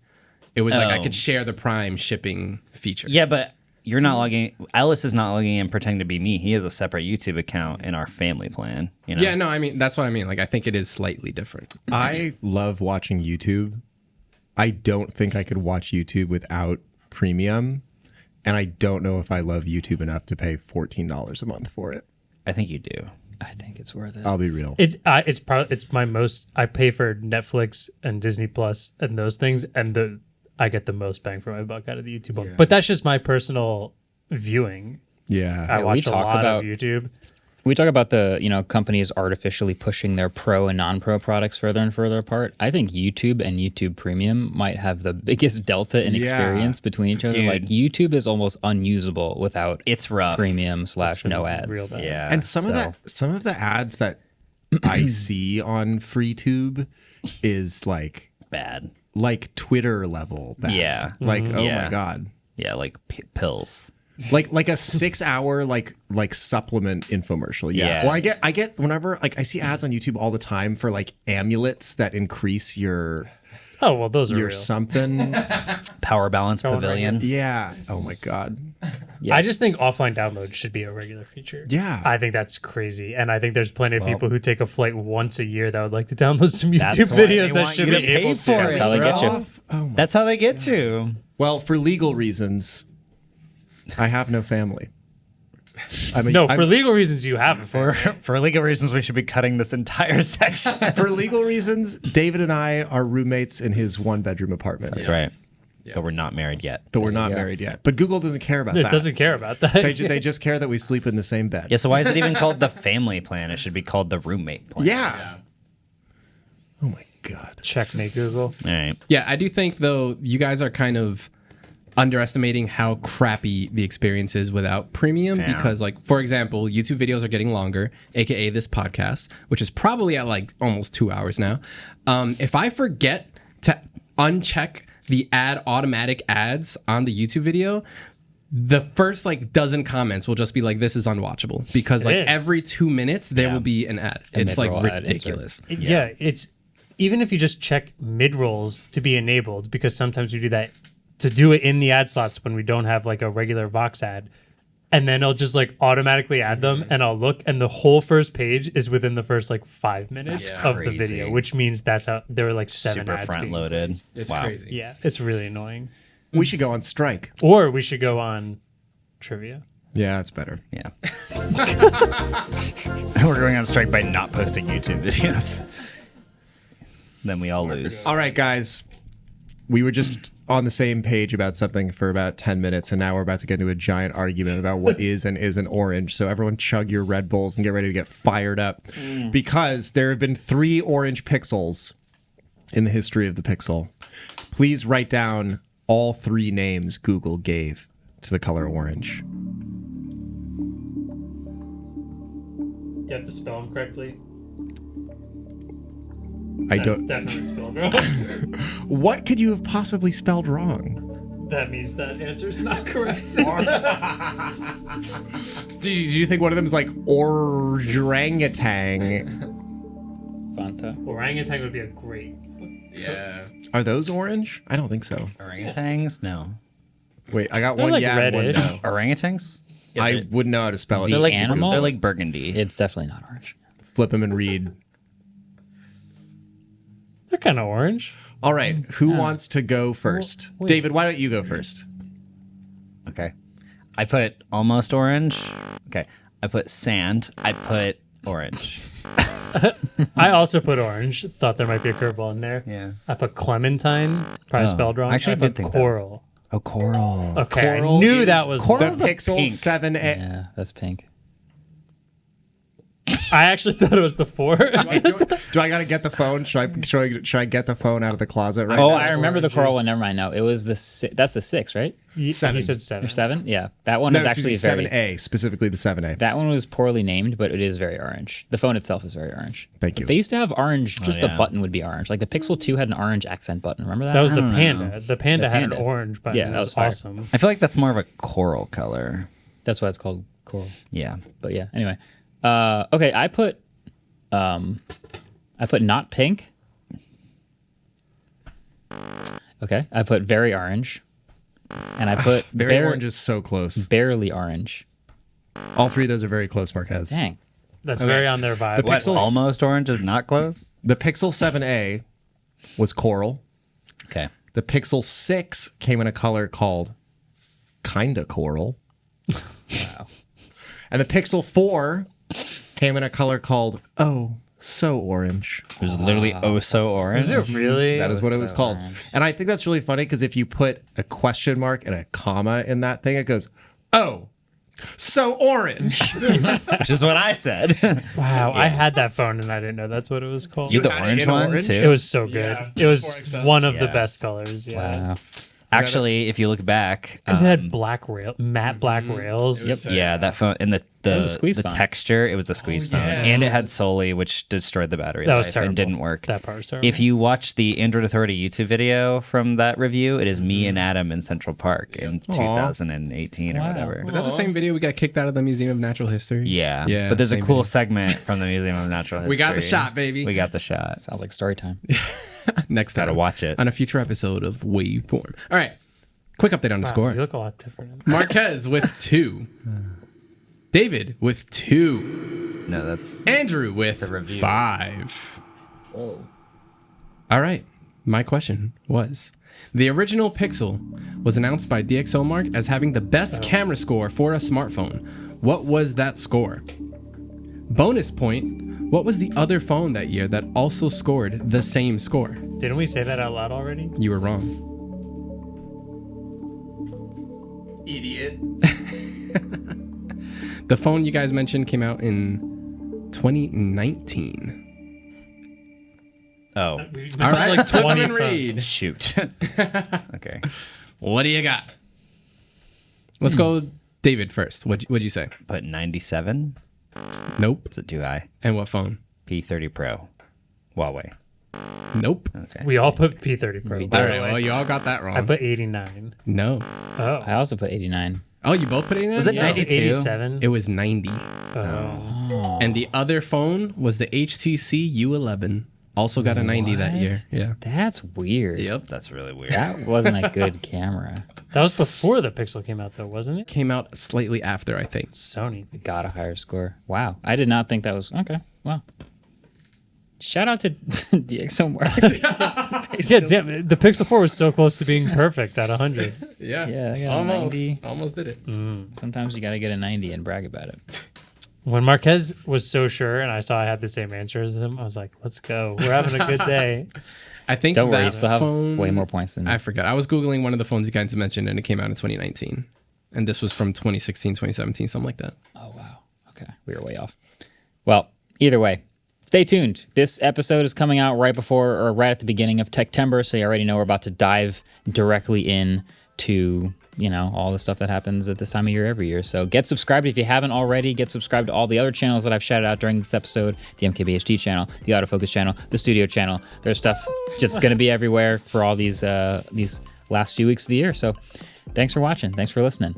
It was like I could share the Prime shipping feature. Yeah, but you're not logging. Ellis is not logging in pretending to be me. He has a separate YouTube account in our family plan. You know? Yeah, no, I mean that's what I mean. Like I think it is slightly different. I love watching YouTube. I don't think I could watch YouTube without premium, and I don't know if I love YouTube enough to pay $14 a month for it. I think you do. I think it's worth it. I'll be real. It's my most. I pay for Netflix and Disney Plus and those things, and I get the most bang for my buck out of the YouTube one. But that's just my personal viewing. Yeah. I watch a lot of YouTube. We talk about the companies artificially pushing their pro and non-pro products further and further apart. I think YouTube and YouTube Premium might have the biggest delta in experience between each other. Dude. Like YouTube is almost unusable without It's rough. Premium / no ads. Real bad. Yeah. And some of the ads that I see on FreeTube is like Bad. Twitter level bad. Yeah. Like oh Yeah. my god. Yeah, like pills. Like a 6 hour like supplement infomercial. Yeah. Yeah. Or I get whenever like I see ads on YouTube all the time for like amulets that increase your Oh well, those are real. something. Power Balance Going Pavilion. Yeah. Oh my god. Yeah. I just think offline download should be a regular feature. Yeah. I think that's crazy, and I think there's plenty of people who take a flight once a year that would like to download some YouTube That's why videos they that want should you be to pay able for to. it. That's how they get you. Oh my. That's how they get you. Well, for legal reasons, I have no family. For legal reasons, you have it. For legal reasons, we should be cutting this entire section. For legal reasons, David and I are roommates in his 1-bedroom apartment. That's right. But we're not married yet. But we're not married yet. But Google doesn't care about It that. doesn't care about that. They just care that we sleep in the same bed. Yeah, so why is it even called the family plan? It should be called the roommate plan. Yeah. Oh my god. Checkmate, Google. All right. Yeah, I do think though you guys are kind of underestimating how crappy the experience is without premium because like for example YouTube videos are getting longer, aka this podcast, which is probably at like almost 2 hours now. If I forget to uncheck the automatic ads on the YouTube video, the first like dozen comments will just be like, this is unwatchable because like every 2 minutes there will be an ad. It's like ridiculous. Yeah, it's even if you just check mid-rolls to be enabled, because sometimes we do that to do it in the ad slots when we don't have like a regular Vox ad, and then I'll just like automatically add them and I'll look and the whole first page is within the first like 5 minutes of the video, which means that's how there were like 7 Super ads front loaded. It's wow. crazy. Yeah, it's really annoying. We should go on strike. Or we should go on trivia. Yeah, that's better. Yeah. We're going on strike by not posting YouTube videos. Then we all lose. All right, guys. We were just on the same page about something for about 10 minutes, and now we're about to get into a giant argument about what is and isn't orange. So everyone chug your Red Bulls and get ready to get fired up. Because there have been 3 orange pixels in the history of the pixel. Please write down all 3 names Google gave to the color orange. You have to spell them correctly. That's definitely spelled wrong. What could you have possibly spelled wrong? That means that answer is not correct. Do you think one of them is like orangutan? Fanta. Orangutan would be a great. Yeah. Are those orange? I don't think so. Orangutans? No. Wait, I got They're one like yeah and one reddish. no. Orangutans? Yeah, I wouldn't know how to spell it. they're like animal? They're like burgundy. It's definitely not orange. Flip them and read. They're kind of orange. All right, who wants to go first? wait. David, why don't you go first? Okay. I put almost orange. Okay. I put sand. I put orange. I also put orange. Thought there might be a curveball in there. Yeah. I put clementine, probably spelled wrong. Actually, I I did put think that coral. Oh, coral. Okay, Coral I knew is that was the Coral's a Pixel pink. 7a. Yeah, that's pink. I actually thought it was the 4. Do I gotta get the phone? Should I get the phone out of the closet right Oh, now? I remember the orangey. coral one. Never mind. No, it was that's the 6, right? He 7. said 7. Or 7? Yeah, that one No, is actually excuse me, very. 7A, specifically the 7A. That one was poorly named, but it is very orange. The phone itself is very orange. Thank you. They used to have orange. Just yeah. the button would be orange. Like the Pixel 2 had an orange accent button. Remember that? That was the don't Panda. know. The Panda had an Panda. orange button. Yeah, that that was was fire. awesome. I feel like that's more of a coral color. That's why it's called coral. Yeah. But yeah. Anyway, okay. I put not pink. Okay, I put very orange, and I put Very orange is so close. barely orange. All three of those are very close, Marquez. Dang. That's very on their vibe. The Pixel- Almost orange is not close? The Pixel 7a was coral. Okay. The Pixel 6 came in a color called Kinda Coral. Wow. And the Pixel 4 came in a color called Oh, So Orange. It was literally so orange. Is it really? That is what it was called. And I think that's really funny because if you put a question mark and a comma in that thing, it goes, Oh, So Orange. Which is what I said. Wow, I had that phone and I didn't know that's what it was called. You had the had it orange in one orange? too? It was so good. Yeah, It was before I saw it. one of the Yeah. best colors. Yeah. Wow. Actually, if you look back, Because it had matte black rails. Yep. yeah, that phone and the was a squeeze the phone. texture, it was a squeeze phone, yeah. and it had Soli, which destroyed the battery That was life terrible. and didn't work. That part was terrible. If you watch the Android Authority YouTube video from that review, it is me and Adam in Central Park in 2018 or whatever. Was that the same video we got kicked out of the Museum of Natural History? Yeah, Yeah, but there's a same cool video. segment from the Museum of Natural History. We got the shot, baby. We got the shot. Sounds like story time. Next time. Gotta watch it. On a future episode of Waveform. All right. Quick update on the Wow, score. you look a lot different. Marquez with 2. David with 2. No, that's Andrew with review. 5. All right. My question was, the original Pixel was announced by DxOMark as having the best camera score for a smartphone. What was that score? Bonus point, what was the other phone that year that also scored the same score? Didn't we say that out loud already? You were wrong. Idiot. The phone you guys mentioned came out in 2019. oh We All right, like 20 Tubman from- Reed. shoot. Okay, What do you got? Let's go David first. What'd you say? but 97 Nope. is it too high? And what phone? P30 Pro, Huawei. Nope. Okay, We all put P30 Pro. We by All the right, way. well, you all got that wrong. I put 89. No. Oh. I also put 89. Oh, you both put it in? Was it Yeah, 92? 87. It was 90. Oh. And the other phone was the HTC U11. Also got a 90 that What? year. Yeah. That's weird. Yep. That's really weird. That wasn't a good camera. That was before the Pixel came out, though, wasn't it? Came out slightly after, I think. Sony. Got a higher score. Wow. I did not think that was okay. Wow. Shout out to DxOMark. Yeah, damn. The Pixel 4 was so close to being perfect at 100. Yeah. Yeah, I got a Almost. 90. Almost did it. Sometimes you got to get a 90 and brag about it. When Marquez was so sure and I saw I had the same answer as him, I was like, let's go. We're having a good day. I think Don't worry, that you still have phone, way more points than I forgot. I was Googling one of the phones you guys mentioned, and it came out in 2019. And this was from 2016, 2017, something like that. Oh, wow. Okay. We were way off. Well, either way, stay tuned. This episode is coming out right before or right at the beginning of Techtember, so you already know we're about to dive directly in to, all the stuff that happens at this time of year every year. So get subscribed if you haven't already. Get subscribed to all the other channels that I've shouted out during this episode, the MKBHD channel, the Autofocus channel, the Studio channel. There's stuff just going to be everywhere for all these last few weeks of the year. So thanks for watching. Thanks for listening.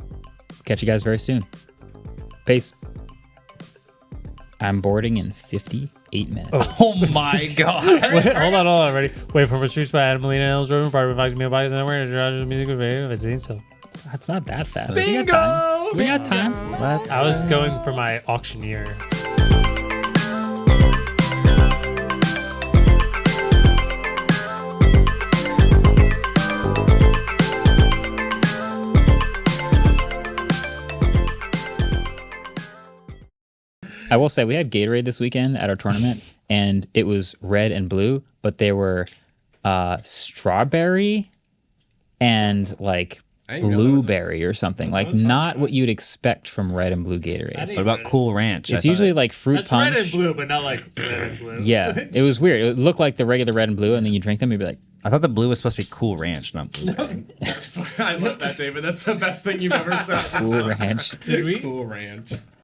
Catch you guys very soon. Peace. I'm boarding in 58 minutes. Oh my god. Wait, hold on, ready? Wait for Streets by Adam Molina, Ellis Roman, part of Fox Media Bodies, and where music with video. If it's so. That's not that fast. We got time. We got time. Let's I was going for my auctioneer. will say we had Gatorade this weekend at our tournament, and it was red and blue, but they were strawberry and like blueberry or something. Like not what you'd expect from red and blue Gatorade. What about Cool Ranch? It's usually like fruit That's punch. red and blue, but not like red and blue. Yeah, it was weird. It looked like the regular red and blue, and then you drink them, you'd be like, I thought the blue was supposed to be Cool Ranch, not blueberry. I love that, David. That's the best thing you've ever said. Cool Ranch. Did we? Cool Ranch.